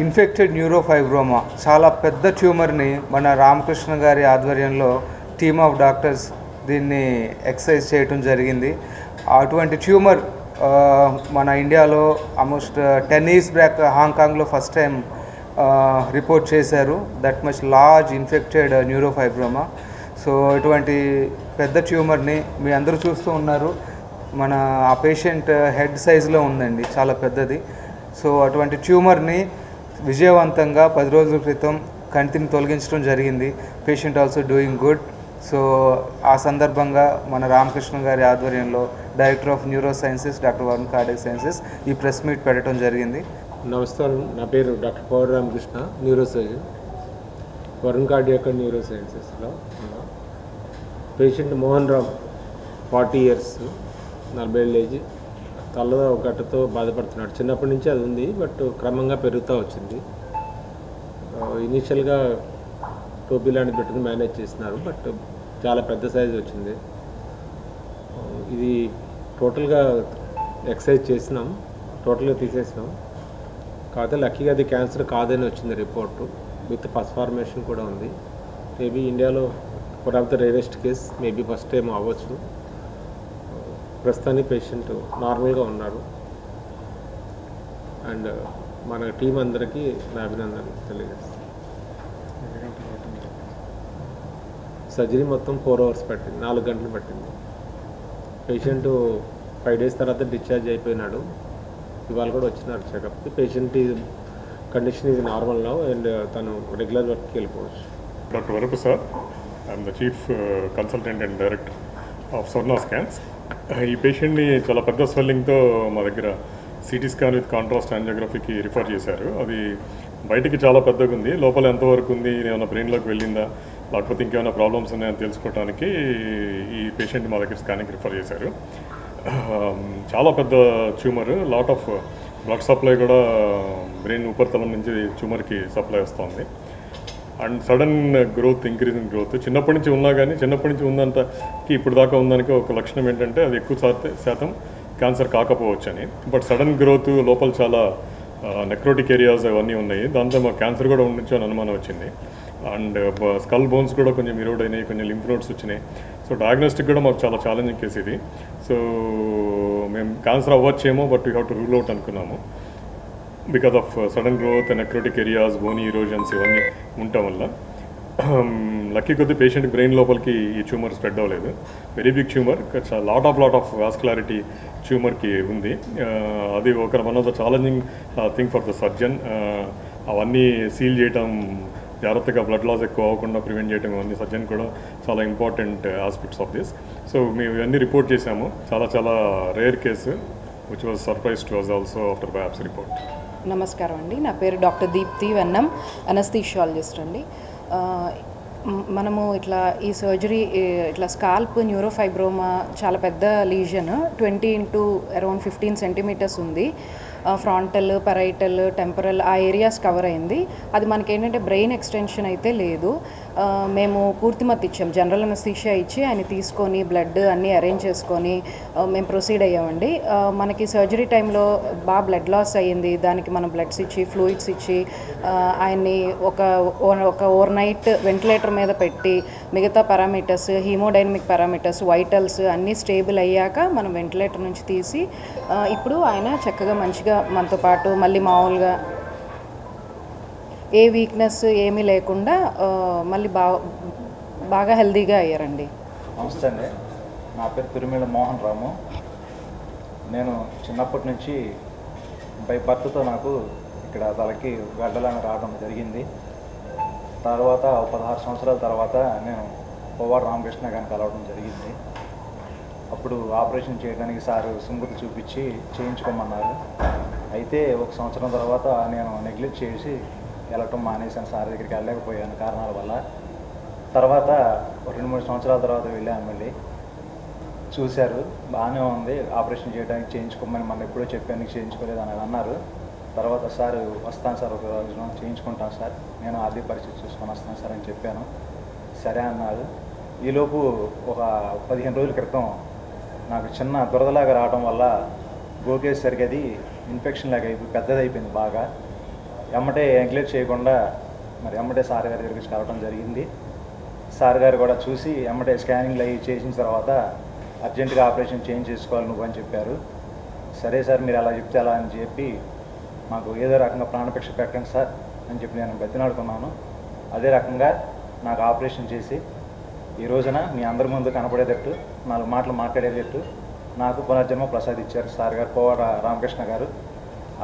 ఇన్ఫెక్టెడ్ న్యూరోఫైబ్రోమా, చాలా పెద్ద ట్యూమర్ని మన రామకృష్ణ గారి ఆధ్వర్యంలో టీమ్ ఆఫ్ డాక్టర్స్ దీన్ని ఎక్సర్సైజ్ చేయటం జరిగింది. అటువంటి ట్యూమర్ మన ఇండియాలో ఆల్మోస్ట్ 10 years బ్యాక్ హాంకాంగ్లో ఫస్ట్ టైం రిపోర్ట్ చేశారు. That much large infected neurofibroma. So ఇటువంటి పెద్ద ట్యూమర్ని మీ అందరూ చూస్తూ ఉన్నారు. మన ఆ పేషెంట్ హెడ్ సైజులో ఉందండి, చాలా పెద్దది. సో అటువంటి ట్యూమర్ని విజయవంతంగా 10 రోజుల క్రితం కంటిని తొలగించడం జరిగింది. Patient also doing good. So ఆ సందర్భంగా మన రామకృష్ణ గారి ఆధ్వర్యంలో director of neuro sciences doctor Varun cardiac sciences ఈ ప్రెస్ మీట్ పెట్టడం జరిగింది. నమస్కారం, నా పేరు doctor Puvvada Ramakrishna, neuro surgeon, Varun cardiac and neuro సైన్సెస్లో ఉన్నా. పేషెంట్ మోహన్ రామ్, 40 years, 40 ఏళ్ళ ఏజ్, తలలో గట్టతో బాధపడుతున్నాడు. చిన్నప్పటి నుంచి అది ఉంది, బట్ క్రమంగా పెరుగుతూ వచ్చింది. ఇనీషియల్గా టోపీ లాంటిది పెట్టుకుని మేనేజ్ చేస్తున్నారు, బట్ చాలా పెద్ద సైజు వచ్చింది. ఇది టోటల్గా ఎక్సర్సైజ్ చేసినాం, టోటల్గా తీసేసినాం. కాకపోతే లక్కీగా అది క్యాన్సర్ కాదని వచ్చింది రిపోర్టు, విత్ పస్ ఫార్మేషన్ కూడా ఉంది. మేబీ ఇండియాలో one of the rarest case, maybe first time అవ్వచ్చు. ప్రస్తుతానికి పేషెంట్ నార్మల్గా ఉన్నారు. అండ్ మన టీం అందరికీ నా అభినందనలు తెలియజేస్తాను. సర్జరీ మొత్తం 4 hours పట్టింది, 4 గంటలు పట్టింది. పేషెంట్ 5 days తర్వాత డిశ్చార్జ్ అయిపోయినాడు. ఇవాళ కూడా వచ్చినారు చెకప్కి. పేషెంట్ కండిషన్ ఇది నార్మల్ నౌ అండ్ తను రెగ్యులర్ వర్క్కి వెళ్ళిపోవచ్చు. Doctor Varaprasad, I'm the chief consultant and director of Swarna scans. ఈ పేషెంట్ని చాలా పెద్ద స్వెల్లింగ్తో మా దగ్గర సిటీ స్కాన్ విత్ కాంట్రాస్ట్ యాంజియోగ్రఫీకి రిఫర్ చేశారు. అది బయటికి చాలా పెద్దగా ఉంది, లోపల ఎంతవరకు ఉంది, ఏమైనా బ్రెయిన్లోకి వెళ్ళిందా, లేకపోతే ఇంకేమైనా ప్రాబ్లమ్స్ ఉన్నాయని తెలుసుకోవడానికి ఈ పేషెంట్ మా దగ్గర స్కానింగ్ రిఫర్ చేశారు. చాలా పెద్ద tumour, lot of blood supply కూడా బ్రెయిన్ ఉపరితలం నుంచి ట్యూమర్కి సప్లై వస్తుంది. And sudden growth, increasing growth. చిన్నప్పటి నుంచి ఉన్నా కానీ చిన్నప్పటి నుంచి ఉందంతకి ఇప్పుడు దాకా ఉందానికి ఒక లక్షణం ఏంటంటే అది ఎక్కువ శాతం క్యాన్సర్ కాకపోవచ్చు అని. బట్ సడన్ గ్రోత్, లోపల చాలా నెక్రోటిక్ ఏరియాస్ అవన్నీ ఉన్నాయి. దాంతో మాకు క్యాన్సర్ కూడా ఉండొచ్చు అని అనుమానం వచ్చింది. అండ్ స్కల్ బోన్స్ కూడా కొంచెం ఇరోడ్ అయినాయి, కొంచెం లింఫ్ నోడ్స్ వచ్చినాయి. సో డయాగ్నోస్టిక్ కూడా మాకు చాలా ఛాలెంజింగ్ కేసు ఇది. సో మేము క్యాన్సర్ అవ్వచ్చేమో, but we have to rule out అనుకున్నాము. Because of sudden growth, necrotic areas, bony erosions ఇవన్నీ ఉండటం వల్ల. లక్కీ కొద్ది పేషెంట్ బ్రెయిన్ లోపలికి ఈ ట్యూమర్ స్ప్రెడ్ అవ్వలేదు. Very big tumour, lot of vascularity ట్యూమర్కి ఉంది. అది one of the challenging thing for the surgeon. అవన్నీ సీల్ చేయటం, జాగ్రత్తగా బ్లడ్ లాస్ ఎక్కువ అవ్వకుండా ప్రివెంట్ చేయడం, ఇవన్నీ సర్జన్ కూడా చాలా important aspects of this. So మేము ఇవన్నీ రిపోర్ట్ చేసాము. చాలా rare case, which was surprise to us also after biopsy report. నమస్కారం అండి, నా పేరు డాక్టర్ దీప్తి వెన్నం, అనస్థీషియాలజిస్ట్ అండి. మనము ఈ సర్జరీ స్కాల్ప్ న్యూరోఫైబ్రోమా చాలా పెద్ద లీజన్, 20 into around 15 centimeters ఉంది. ఫ్రాంటల్, పెరైటల్, టెంపరల్ ఆ ఏరియాస్ కవర్ అయింది. అది మనకి ఏంటంటే బ్రెయిన్ ఎక్స్టెన్షన్ అయితే లేదు. మేము పూర్తిమత్ ఇచ్చాం, జనరల్ అనస్థీషియా ఇచ్చి ఆయన తీసుకొని బ్లడ్ అన్నీ అరేంజ్ చేసుకొని మేము ప్రొసీడ్ అయ్యామండి. మనకి సర్జరీ టైంలో బాగా బ్లడ్ లాస్ అయ్యింది. దానికి మనం బ్లడ్స్ ఇచ్చి, ఫ్లూయిడ్స్ ఇచ్చి ఆయన్ని ఒక ఓవర్ నైట్ వెంటిలేటర్ మీద పెట్టి మిగతా పారామీటర్స్, హీమోడైనమిక్ పారామీటర్స్, వైటల్స్ అన్నీ స్టేబుల్ అయ్యాక మనం వెంటిలేటర్ నుంచి తీసి ఇప్పుడు ఆయన చక్కగా మంచిగా మనతో పాటు మళ్ళీ మామూలుగా ఏ వీక్నెస్ ఏమీ లేకుండా మళ్ళీ బాగా హెల్తీగా అయ్యారండి. నమస్తే అండి, నా పేరు తిరుమల మోహన్ రాము. నేను చిన్నప్పటి నుంచి బై బర్త్తో నాకు ఇక్కడ తలకి గడ్డలని రావడం జరిగింది. తర్వాత 16 సంవత్సరాల తర్వాత నేను పువ్వాడ రామకృష్ణ గారిని కలవడం జరిగింది. అప్పుడు ఆపరేషన్ చేయడానికి సారు సుమృతి చూపించి చేయించుకోమన్నారు. అయితే 1 సంవత్సరం తర్వాత నేను నెగ్లెక్ట్ చేసి వెళ్ళటం మానేశాను, సార్ దగ్గరికి వెళ్ళలేకపోయాను కారణాల వల్ల. తర్వాత 2-3 సంవత్సరాల తర్వాత వెళ్ళాను. మళ్ళీ చూశారు, బాగానే ఉంది, ఆపరేషన్ చేయడానికి చేయించుకోమని మనం ఎప్పుడో చెప్పాను, చేయించుకోలేదు అని అన్నారు. తర్వాత సార్ వస్తాను సార్, ఒక రోజు చేయించుకుంటాను సార్, నేను ఆర్థిక పరిస్థితి చూసుకొని వస్తాను సార్ అని చెప్పాను. సరే అన్నారు. ఈలోపు ఒక 15 రోజుల క్రితం నాకు చిన్న దురదలాగా రావడం వల్ల గోకేసరికి అది ఇన్ఫెక్షన్ లాగా అయిపోయి పెద్దదైపోయింది బాగా. ఎమ్మటే నెగ్లెక్ట్ చేయకుండా మరి ఎమ్మటే సార్ గారి దగ్గరికి రావడం జరిగింది. సార్ గారు కూడా చూసి ఎమ్మటే స్కానింగ్లు అవి చేసిన తర్వాత అర్జెంటుగా ఆపరేషన్ చేసుకోవాలి నువ్వు అని చెప్పారు. సరే సార్, మీరు అలా చెప్తే అలా అని చెప్పి మాకు ఏదో రకంగా ప్రాణభిక్ష పెట్టండి సార్ అని చెప్పి నేను బతినాడుకున్నాను. అదే రకంగా నాకు ఆపరేషన్ చేసి ఈ రోజున మీ అందరి ముందు కనపడేటట్టు 4 మాటలు మాట్లాడేటట్టు నాకు పునర్జన్మ ప్రసాదించారు సార్ గారు, పోవాడ రామకృష్ణ గారు.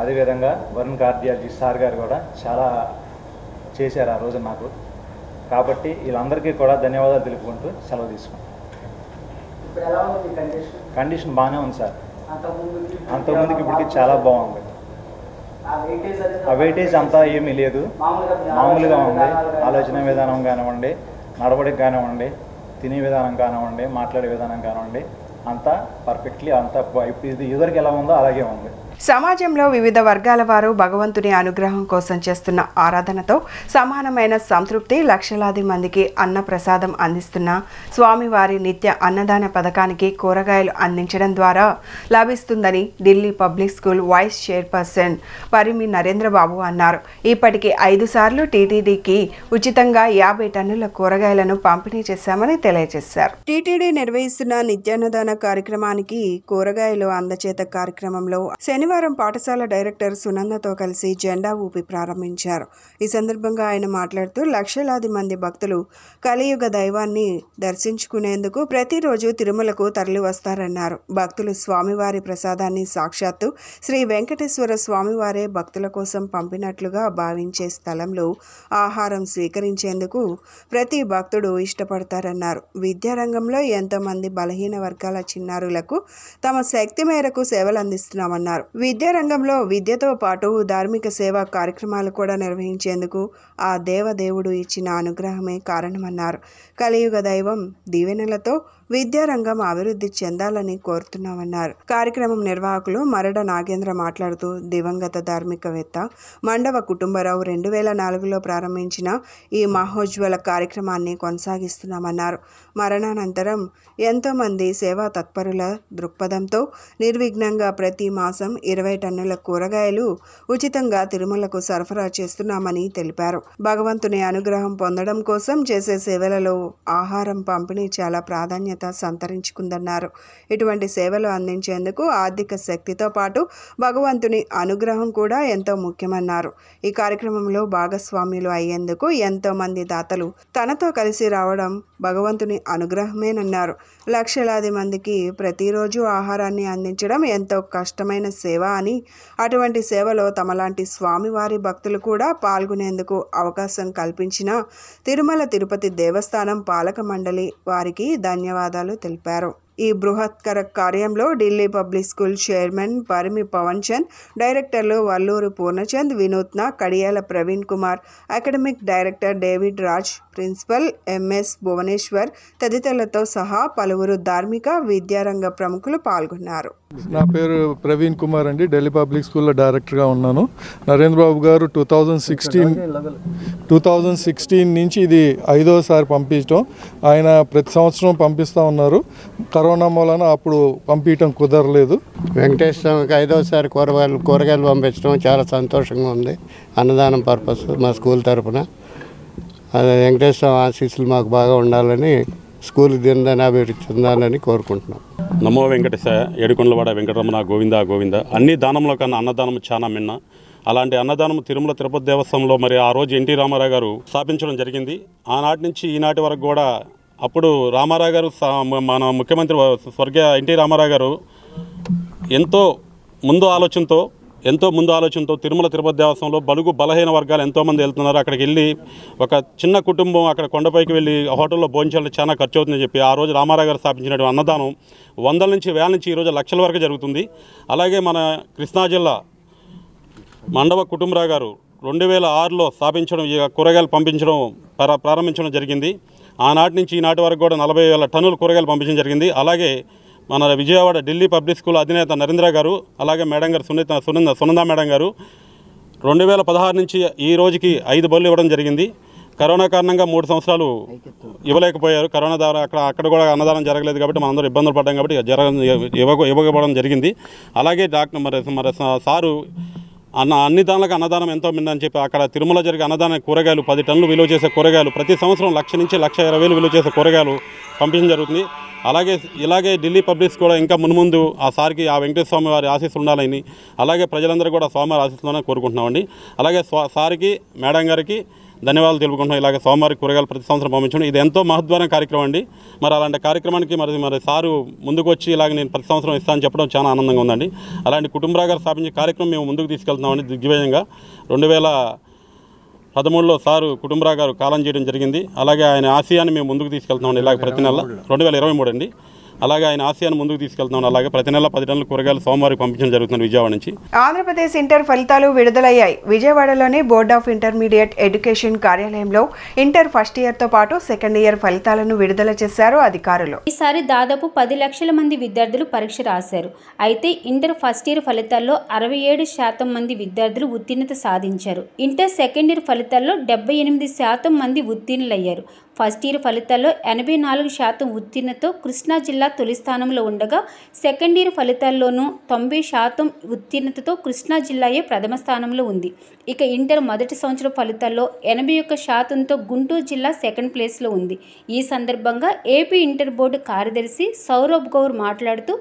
అదేవిధంగా వరుణ్ కార్డియాలజిస్ట్ సార్ గారు కూడా చాలా చేశారు ఆ రోజు నాకు. కాబట్టి వీళ్ళందరికీ కూడా ధన్యవాదాలు తెలుపుకుంటూ సెలవు తీసుకున్నాను. కండిషన్ బాగానే ఉంది సార్, అంతకుముందుకి ఇప్పటికి చాలా బాగుంది. ఆ వెయిటేజ్ అంతా ఏమీ లేదు, మామూలుగా ఉంది. ఆలోచన విధానం కానివ్వండి, నడవడికి కానివ్వండి, తినే విధానం కానివ్వండి, మాట్లాడే విధానం కానివ్వండి, అంతా పర్ఫెక్ట్లీ అంతా ఇది ఎదురికి ఎలా ఉందో అలాగే ఉంది. సమాజంలో వివిధ వర్గాల వారు భగవంతుని అనుగ్రహం కోసం చేస్తున్న ఆరాధనతో సమానమైన సంతృప్తి లక్షలాది మందికి అన్న ప్రసాదం అందిస్తున్న స్వామివారి నిత్య అన్నదాన పథకానికి కూరగాయలు అందించడం ద్వారా లభిస్తుందని Delhi public school vice chairperson Parimi Narendrababu అన్నారు. ఇప్పటికి 5 సార్లు టీటీడీకి ఉచితంగా 50 టన్నుల కూరగాయలను పంపిణీ చేశామని తెలియజేశారు. టీటీడీ నిర్వహిస్తున్న నిత్యాన్నదాన కార్యక్రమానికి కూరగాయలు అందచేత కార్యక్రమంలో శనివారం పాఠశాల డైరెక్టర్ సునందతో కలిసి జెండా ఊపి ప్రారంభించారు. ఈ సందర్భంగా ఆయన మాట్లాడుతూ లక్షలాది మంది భక్తులు కలియుగ దైవాన్ని దర్శించుకునేందుకు ప్రతిరోజు తిరుమలకు తరలి వస్తారన్నారు. భక్తులు స్వామివారి ప్రసాదాన్ని సాక్షాత్తు శ్రీ వెంకటేశ్వర స్వామివారే భక్తుల కోసం పంపినట్లుగా భావించే స్థలంలో ఆహారం స్వీకరించేందుకు ప్రతి భక్తుడు ఇష్టపడతారన్నారు. విద్యారంగంలో ఎంతో మంది బలహీన వర్గాల చిన్నారులకు తమ శక్తి మేరకు సేవలు అందిస్తున్నామన్నారు. విద్యారంగంలో విద్యతో పాటు ధార్మిక సేవా కార్యక్రమాలు కూడా నిర్వహించేందుకు ఆ దేవదేవుడు ఇచ్చిన అనుగ్రహమే కారణమన్నారు. కలియుగ దైవం దీవెనలతో విద్యారంగం అభివృద్ధి చెందాలని కోరుతున్నామన్నారు. కార్యక్రమం నిర్వాహకులు మరడ నాగేంద్ర మాట్లాడుతూ దివంగత ధార్మికవేత్త మండవ కుటుంబరావు 2004లో ప్రారంభించిన ఈ మహోజ్వల కార్యక్రమాన్ని కొనసాగిస్తున్నామన్నారు. మరణానంతరం ఎంతోమంది సేవా తత్పరుల దృక్పథంతో నిర్విఘ్నంగా ప్రతి మాసం 20 టన్నుల కూరగాయలు ఉచితంగా తిరుమలకు సరఫరా చేస్తున్నామని తెలిపారు. భగవంతుని అనుగ్రహం పొందడం కోసం చేసే సేవలలో ఆహారం పంపిణీ చాలా ప్రాధాన్యత సంతరించుకుందన్నారు. ఇటువంటి సేవలు అందించేందుకు ఆర్థిక శక్తితో పాటు భగవంతుని అనుగ్రహం కూడా ఎంతో ముఖ్యమన్నారు. ఈ కార్యక్రమంలో భాగస్వాములు అయ్యేందుకు ఎంతో మంది దాతలు తనతో కలిసి రావడం భగవంతుని అనుగ్రహమేనన్నారు. లక్షలాది మందికి ప్రతిరోజు ఆహారాన్ని అందించడం ఎంతో కష్టమైన సేవ అని, అటువంటి సేవలో తమలాంటి స్వామివారి భక్తులు కూడా పాల్గొనేందుకు అవకాశం కల్పించిన తిరుమల తిరుపతి దేవస్థానం పాలక మండలి వారికి ధన్యవాదాలు తెలిపారు. ఈ బృహత్కర కార్యంలో Delhi public school chairman Parimi Pavan Chand, డైరెక్టర్లు Valluru Purnachand, Vinutna, Kadiyala Praveen Kumar, academic director David Raj, principal MS Bhuvaneshwar తదితరులతో సహా పలువురు ధార్మిక విద్యారంగ ప్రముఖులు పాల్గొన్నారు. నా పేరు ప్రవీణ్ కుమార్ అండి, ఢిల్లీ పబ్లిక్ స్కూల్లో డైరెక్టర్గా ఉన్నాను. నరేంద్రబాబు గారు 2016 నుంచి ఇది 5వసారి పంపించడం. ఆయన ప్రతి సంవత్సరం పంపిస్తూ ఉన్నారు. కరోనా మూలన అప్పుడు పంపించడం కుదరలేదు. వెంకటేశ్వరకి 5వసారి కూరగాయలు పంపించడం చాలా సంతోషంగా ఉంది. అన్నదానం పర్పస్ మా స్కూల్ తరఫున వెంకటేశ్వర ఆశీస్సులు మాకు బాగా ఉండాలని, స్కూల్ దినదాన్ని అభివృద్ధి చెందాలని కోరుకుంటున్నాం. నమో వెంకటేశాయ. ఏడుకొండలవాడ వెంకటరమణ గోవింద గోవింద. అన్ని దానంలో కన్నా అన్నదానం చాలా మిన్న. అలాంటి అన్నదానం తిరుమల తిరుపతి దేవస్థానంలో మరి ఆ రోజు ఎన్టీ రామారావు గారు స్థాపించడం జరిగింది. ఆనాటి నుంచి ఈనాటి వరకు కూడా అప్పుడు రామారావు గారు, మన ముఖ్యమంత్రి స్వర్గీయ ఎన్టీ రామారావు గారు ఎంతో ముందు ఆలోచనతో తిరుమల తిరుపతి దేవస్థానంలో బలుగు బలహీన వర్గాలు ఎంతోమంది వెళ్తున్నారు. అక్కడికి వెళ్ళి ఒక చిన్న కుటుంబం అక్కడ కొండపైకి వెళ్ళి హోటల్లో భోజనాలు చాలా ఖర్చు అవుతుందని చెప్పి ఆ రోజు రామారావు గారు స్థాపించినటువంటి అన్నదానం 100 నుంచి 1000 నుంచి ఈరోజు లక్షల వరకు జరుగుతుంది. అలాగే మన కృష్ణా జిల్లా మండవ కుటుంబరావు గారు 2006లో స్థాపించడం, ఈ కూరగాయలు పంపించడం ప్రారంభించడం జరిగింది. ఆనాటి నుంచి ఈనాటి వరకు కూడా 40,000 టన్నుల కూరగాయలు పంపించడం జరిగింది. అలాగే మన విజయవాడ ఢిల్లీ పబ్లిక్ స్కూల్ అధినేత నరేంద్ర గారు, అలాగే మేడం గారు సునంద మేడం గారు 2016 నుంచి ఈ రోజుకి 5 బళ్ళు ఇవ్వడం జరిగింది. కరోనా కారణంగా 3 సంవత్సరాలు ఇవ్వలేకపోయారు. కరోనా ద్వారా అక్కడ కూడా అన్నదానం జరగలేదు కాబట్టి మనందరూ ఇబ్బందులు పడ్డాం కాబట్టి ఇవ్వకపోవడం జరిగింది. అలాగే మరి సారు అన్ని దానిలకు అన్నదానం ఎంతో మిందని చెప్పి అక్కడ తిరుమల జరిగే అన్నదానం కూరగాయలు 10 టన్నులు విలువ చేసే కూరగాయలు ప్రతి సంవత్సరం 1,00,000 నుంచి 1,20,000 విలువ చేసే కూరగాయలు పంపించడం జరుగుతుంది. ఇలాగే ఢిల్లీ పబ్లిక్స్ కూడా ఇంకా మున్ముందు ఆ సార్కి ఆ వెంకటేశ్వర స్వామి వారి ఆశీస్సులు ఉండాలని, అలాగే ప్రజలందరూ కూడా స్వామివారి ఆశీస్సులను కోరుకుంటున్నామండి. అలాగే సార్కి మేడం గారికి ధన్యవాదాలు తెలుపుకుంటున్నాం. ఇలాగే స్వామివారి కూరగాయలు ప్రతి సంవత్సరం పంపించండి. ఇది ఎంతో మహద్వారం కార్యక్రమం అండి. మరి అలాంటి కార్యక్రమానికి మరి సారు ముందుకు వచ్చి ఇలాగ నేను ప్రతి సంవత్సరం ఇస్తానని చెప్పడం చాలా ఆనందంగా ఉందండి. అలాంటి కుటుంబరావు గారు స్థాపించే కార్యక్రమం మేము ముందుకు తీసుకెళ్తున్నామండి దిగ్విజయంగా. 2013లో సారు కుటుంబరావు గారు కాలం చేయడం జరిగింది. అలాగే ఆయన ఆశయాన్ని మేము ముందుకు తీసుకెళ్తున్నామండి. ఇలాగ ప్రతి నెల 2023 అండి. అలాగే ఆయన ఆశయాన్ని ముందుకు తీసుకెళ్తున్నాం. అలాగే ప్రతి నెల 10 టన్నుల కూరగాయలు సోమవారం పంపించడం జరుగుతుంది విజయవాడ నుంచి. ఆంధ్రప్రదేశ్ ఇంటర్ ఫలితాలు విడుదలయ్యాయి. విజయవాడలోని బోర్డ్ ఆఫ్ ఇంటర్మీడియట్ ఎడ్యుకేషన్ కార్యాలయంలో ఇంటర్ ఫస్ట్ ఇయర్తో పాటు సెకండ్ ఇయర్ ఫలితాలను విడుదల చేశారు అధికారులు. ఈసారి దాదాపు 10 లక్షల మంది విద్యార్థులు పరీక్ష రాశారు. అయితే ఇంటర్ ఫస్ట్ ఇయర్ ఫలితాల్లో 67% మంది విద్యార్థులు ఉత్తీర్ణత సాధించారు. ఇంటర్ సెకండ్ ఇయర్ ఫలితాల్లో 78% మంది ఉత్తీర్ణులయ్యారు. ఫస్ట్ ఇయర్ ఫలితాల్లో 84% ఉత్తీర్ణతో కృష్ణా జిల్లా తొలి స్థానంలో ఉండగా, సెకండ్ ఇయర్ ఫలితాల్లోనూ 90% ఉత్తీర్ణతతో కృష్ణా జిల్లాయే ప్రథమ స్థానంలో ఉంది. ఇక ఇంటర్ మొదటి సంవత్సరం ఫలితాల్లో 81%తో గుంటూరు జిల్లా సెకండ్ ప్లేస్లో ఉంది. ఈ సందర్భంగా ఏపీ ఇంటర్ బోర్డు కార్యదర్శి సౌరభ్ గౌర్ మాట్లాడుతూ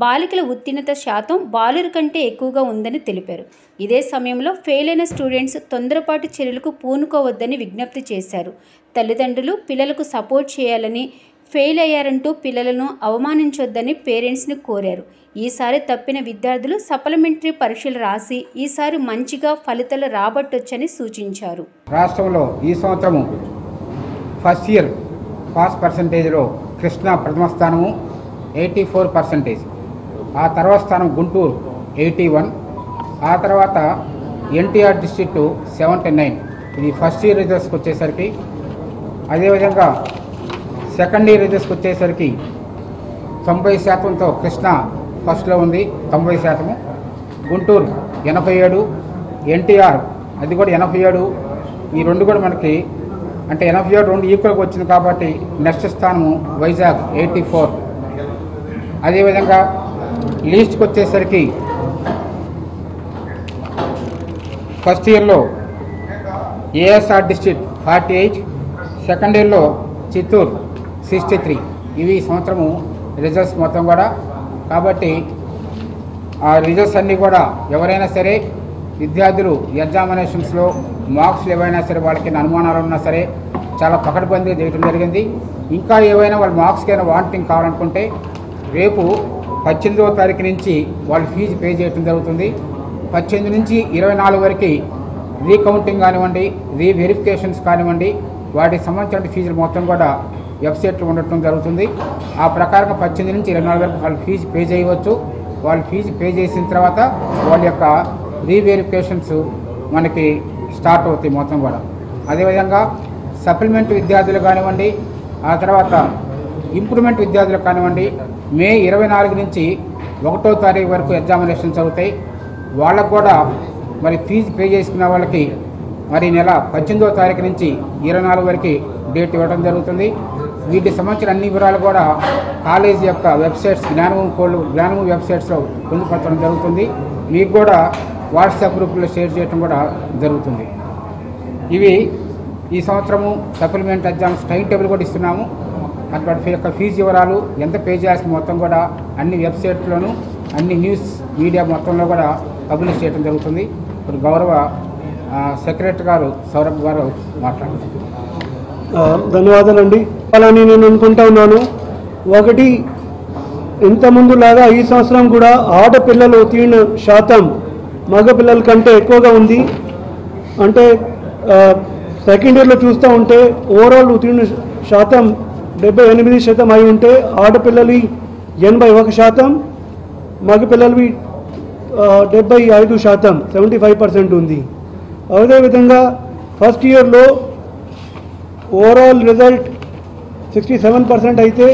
బాలికల ఉత్తీర్ణత శాతం బాలుర కంటే ఎక్కువగా ఉందని తెలిపారు. ఇదే సమయంలో ఫెయిల్ అయిన స్టూడెంట్స్ తొందరపాటు చర్యలకు పూనుకోవద్దని విజ్ఞప్తి చేశారు. తల్లిదండ్రులు పిల్లలకు సపోర్ట్ చేయాలని, ఫెయిల్ అయ్యారంటూ పిల్లలను అవమానించొద్దని పేరెంట్స్ని కోరారు. ఈసారి తప్పిన విద్యార్థులు సప్లిమెంటరీ పరీక్షలు రాసి ఈసారి మంచిగా ఫలితాలు రాబట్టొచ్చని సూచించారు. రాష్ట్రంలో ఈ సంవత్సరము ఫస్ట్ ఇయర్ పాస్ పర్సంటేజ్లో కృష్ణా ప్రథమ స్థానము 84%, ఆ తర్వాత స్థానం గుంటూరు 81, ఆ తర్వాత ఎన్టీఆర్ డిస్ట్రిక్ట్ 79. ఇది ఫస్ట్ ఇయర్ రిజల్ట్స్కి వచ్చేసరికి. అదేవిధంగా సెకండ్ ఇయర్ రిజల్ట్స్కి వచ్చేసరికి 90%తో కృష్ణా ఫస్ట్లో ఉంది 90%, గుంటూరు 87, ఎన్టీఆర్ అది కూడా 87. ఈ రెండు కూడా మనకి అంటే 87 రెండు ఈక్వల్గా వచ్చింది కాబట్టి నెక్స్ట్ స్థానము వైజాగ్ 84. అదేవిధంగా లీస్ట్కి వచ్చేసరికి ఫస్ట్ ఇయర్లో ఏఎస్ఆర్ డిస్ట్రిక్ట్ 48, సెకండ్ ఇయర్లో చిత్తూరు 63. ఇవి సంవత్సరము రిజల్ట్స్ మొత్తం కూడా. కాబట్టి ఆ రిజల్ట్స్ అన్నీ కూడా ఎవరైనా సరే విద్యార్థులు ఎగ్జామినేషన్స్లో మార్క్స్లు ఏవైనా సరే వాళ్ళకి అనుమానాలు ఉన్నా సరే చాలా పకడ్బందీగా చేయడం జరిగింది. ఇంకా ఏవైనా వాళ్ళ మార్క్స్కైనా వాంటింగ్ కావాలనుకుంటే రేపు 18వ తారీఖు నుంచి వాళ్ళు ఫీజు పే చేయడం జరుగుతుంది. 18 నుంచి 24 వరకు రీకౌంటింగ్ కానివ్వండి, రీవెరిఫికేషన్స్ కానివ్వండి, వాటికి సంబంధించిన ఫీజులు మొత్తం కూడా వెబ్సైట్లో ఉండటం జరుగుతుంది. ఆ ప్రకారంగా 18 నుంచి 24 వరకు వాళ్ళు ఫీజు పే చేయవచ్చు. వాళ్ళు ఫీజు పే చేసిన తర్వాత వాళ్ళ యొక్క రీవెరిఫికేషన్స్ మనకి స్టార్ట్ అవుతాయి మొత్తం కూడా. అదేవిధంగా సప్లిమెంట్ విద్యార్థులు కానివ్వండి, ఆ తర్వాత ఇంప్రూవ్మెంట్ విద్యార్థులు కానివ్వండి, మే 24 నుంచి 1వ తారీఖు వరకు ఎగ్జామినేషన్స్ అవుతాయి. వాళ్ళకు కూడా మరి ఫీజు పే చేసుకున్న వాళ్ళకి మరి నెల 18వ తారీఖు నుంచి 24 వరకు డేట్ ఇవ్వడం జరుగుతుంది. వీటికి సంబంధించిన అన్ని వివరాలు కూడా కాలేజీ యొక్క వెబ్సైట్స్ జ్ఞానము వెబ్సైట్స్లో పొందుపరచడం జరుగుతుంది. మీకు కూడా వాట్సాప్ గ్రూపులో షేర్ చేయడం కూడా జరుగుతుంది. ఇవి ఈ సంవత్సరము సప్లిమెంట్ ఎగ్జామ్స్ టైం టేబుల్ కూడా ఇస్తున్నాము. అటువంటి యొక్క ఫీజు వివరాలు ఎంత పే చేయాల్సిన మొత్తం కూడా అన్ని వెబ్సైట్లోనూ అన్ని న్యూస్ మీడియా మొత్తంలో కూడా పబ్లిష్ చేయడం జరుగుతుంది. ఇప్పుడు గౌరవ సెక్రటరీ గారు సౌరభ్ గారు మాట్లాడుతున్నారు. ధన్యవాదాలండి. అలాని నేను అనుకుంటా ఉన్నాను. ఒకటి, ఇంతకుముందులాగా ఈ సంవత్సరం కూడా ఆడపిల్లలు ఉత్తీర్ణ శాతం మగపిల్లల కంటే ఎక్కువగా ఉంది. అంటే సెకండ్ ఇయర్లో చూస్తూ ఉంటే ఓవరాల్ ఉత్తీర్ణ శాతం 78% అయి ఉంటే ఆడపిల్లలు 81%, మగపిల్లలవి 75%, 75% ఉంది. అదేవిధంగా ఫస్ట్ ఇయర్లో ఓవరాల్ రిజల్ట్ 67% అయితే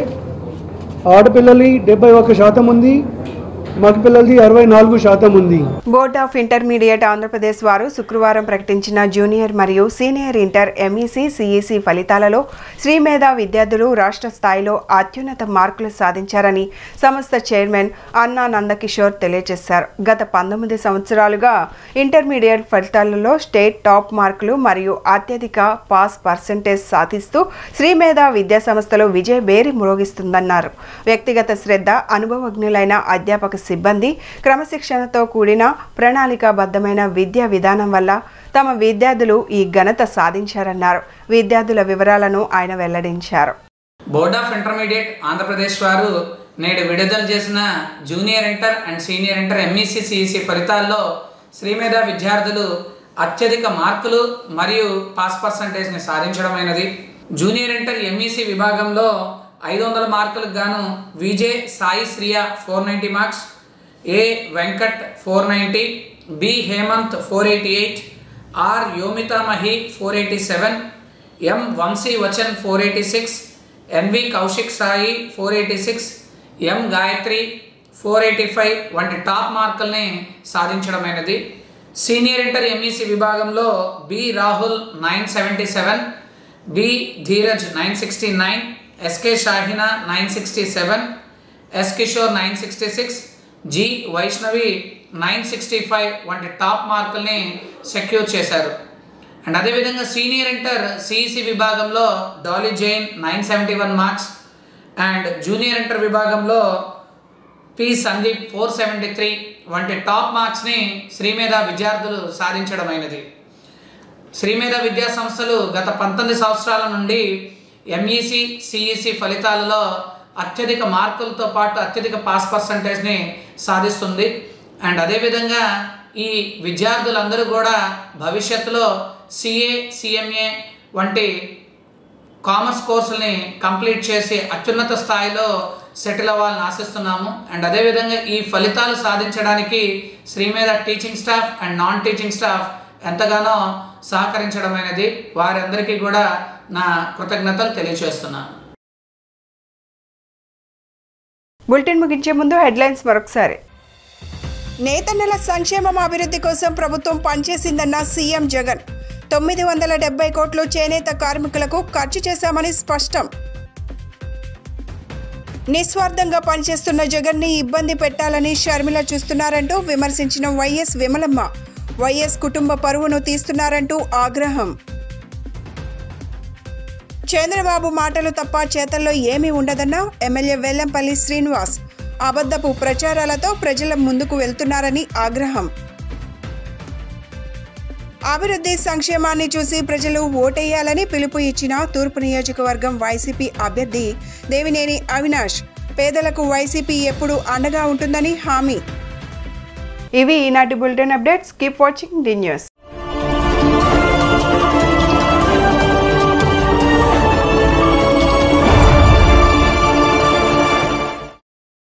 ఆడపిల్లలి 71% ఉంది, మగపిల్లలది 64% ఉంది. బోర్డ్ ఆఫ్ ఇంటర్మీడియట్ ఆంధ్రప్రదేశ్ వారు శుక్రవారం ప్రకటించిన జూనియర్ మరియు సీనియర్ ఇంటర్ ఎంఈసీ సిఈసీ ఫలితాలలో శ్రీమేధ విద్యార్థులు రాష్ట్ర స్థాయిలో అత్యున్నత మార్కులు సాధించారని సంస్థ చైర్మన్ అన్నా నందకిషోర్ తెలియజేశారు. గత 19 సంవత్సరాలుగా ఇంటర్మీడియట్ ఫలితాలలో స్టేట్ టాప్ మార్కులు మరియు అత్యధిక పాస్ పర్సెంటేజ్ సాధిస్తూ శ్రీమేధ విద్యా సంస్థలో విజయ బేరి మ్రోగిస్తుందన్నారు. వ్యక్తిగత శ్రద్ధ, అనుభవజ్ఞులైన అధ్యాపక సిబ్బంది, క్రమశిక్షణతో కూడిన ప్రణాళికాబద్ధమైన విద్యా విధానం వల్ల తమ విద్యార్థులు ఈ ఘనత సాధించారన్నారు. విద్యార్థుల వివరాలను ఆయన వెల్లడించారు. బోర్డ్ ఆఫ్ ఇంటర్మీడియట్ ఆంధ్రప్రదేశ్ వారు నేడు విడుదల చేసిన junior inter and senior inter MEC CEC ఫలితాల్లో శ్రీమేధ విద్యార్థులు అత్యధిక మార్కులు మరియు పాస్ పర్సంటేజ్ని సాధించడమైనది. జూనియర్ ఇంటర్ ఎంఈసీ విభాగంలో 500 మార్కులకు గాను V J Sai Sriya 490 marks, A Venkat 490, B Hemanth 488, R Yomithamahi 487, M Vamsi Vachan 486, N V Kaushik Sai 486, M Gayathri 485 వంటి టాప్ మార్కుల్ని సాధించడమైనది. సీనియర్ ఇంటర్ ఎంఈసీ విభాగంలో B Rahul 977, B Dheeraj 969, S K Shahina 967, yes Kishore 966, G Vaishnavi 965 వంటి టాప్ మార్కుల్ని సెక్యూర్ చేశారు. అండ్ అదేవిధంగా సీనియర్ ఇంటర్ సిఈసి విభాగంలో Dolly Jain 971 marks and junior inter విభాగంలో పి సందీప్ 473 వంటి టాప్ మార్క్స్ని శ్రీమేధ విద్యార్థులు సాధించడమైనది. శ్రీమేధ విద్యా సంస్థలు గత 19 సంవత్సరాల నుండి ఎంఈసీ సిఈసి ఫలితాలలో అత్యధిక మార్కులతో పాటు అత్యధిక పాస్ పర్సంటేజ్ని సాధిస్తుంది. అండ్ అదేవిధంగా ఈ విద్యార్థులందరూ కూడా భవిష్యత్తులో సిఏ సిఎంఏ వంటి కామర్స్ కోర్సుల్ని కంప్లీట్ చేసి అత్యున్నత స్థాయిలో సెటిల్ అవ్వాలని ఆశిస్తున్నాము. అండ్ అదేవిధంగా ఈ ఫలితాలు సాధించడానికి Sri Medha teaching staff and non teaching staff ఎంతగానో సహకరించడమైనది. వారందరికీ కూడా నా కృతజ్ఞతలు తెలియజేస్తున్నాను. బులెటిన్ ముగించే ముందు హెడ్లైన్స్ మరొకసారి. నేతన్నల సంక్షేమం అభివృద్ధి కోసం ప్రభుత్వం పనిచేసిందన్న సీఎం జగన్. 970 కోట్లు చేనేత కార్మికులకు ఖర్చు చేశామని స్పష్టం. నిస్వార్థంగా పనిచేస్తున్న జగన్ని ఇబ్బంది పెట్టాలని షర్మిల చూస్తున్నారంటూ విమర్శించిన వైఎస్ విమలమ్మ. వైఎస్ కుటుంబ పరువును తీస్తున్నారంటూ ఆగ్రహం. చంద్రబాబు మాటలు తప్ప చేతల్లో ఏమీ ఉండదన్న ఎమ్మెల్యే వెల్లంపల్లి శ్రీనివాస్. అబద్ధపు ప్రచారాలతో ప్రజల ముందుకు వెళ్తున్నారని ఆగ్రహం. అభివృద్ధి సంక్షేమాన్ని చూసి ప్రజలు ఓటేయాలని పిలుపు ఇచ్చిన తూర్పు నియోజకవర్గం వైసీపీ అభ్యర్థి దేవినేని అవినాష్. పేదలకు వైసీపీ ఎప్పుడూ అండగా ఉంటుందని హామీ. ఇవి ఈనాటి bulletin updates. Keep watching the news.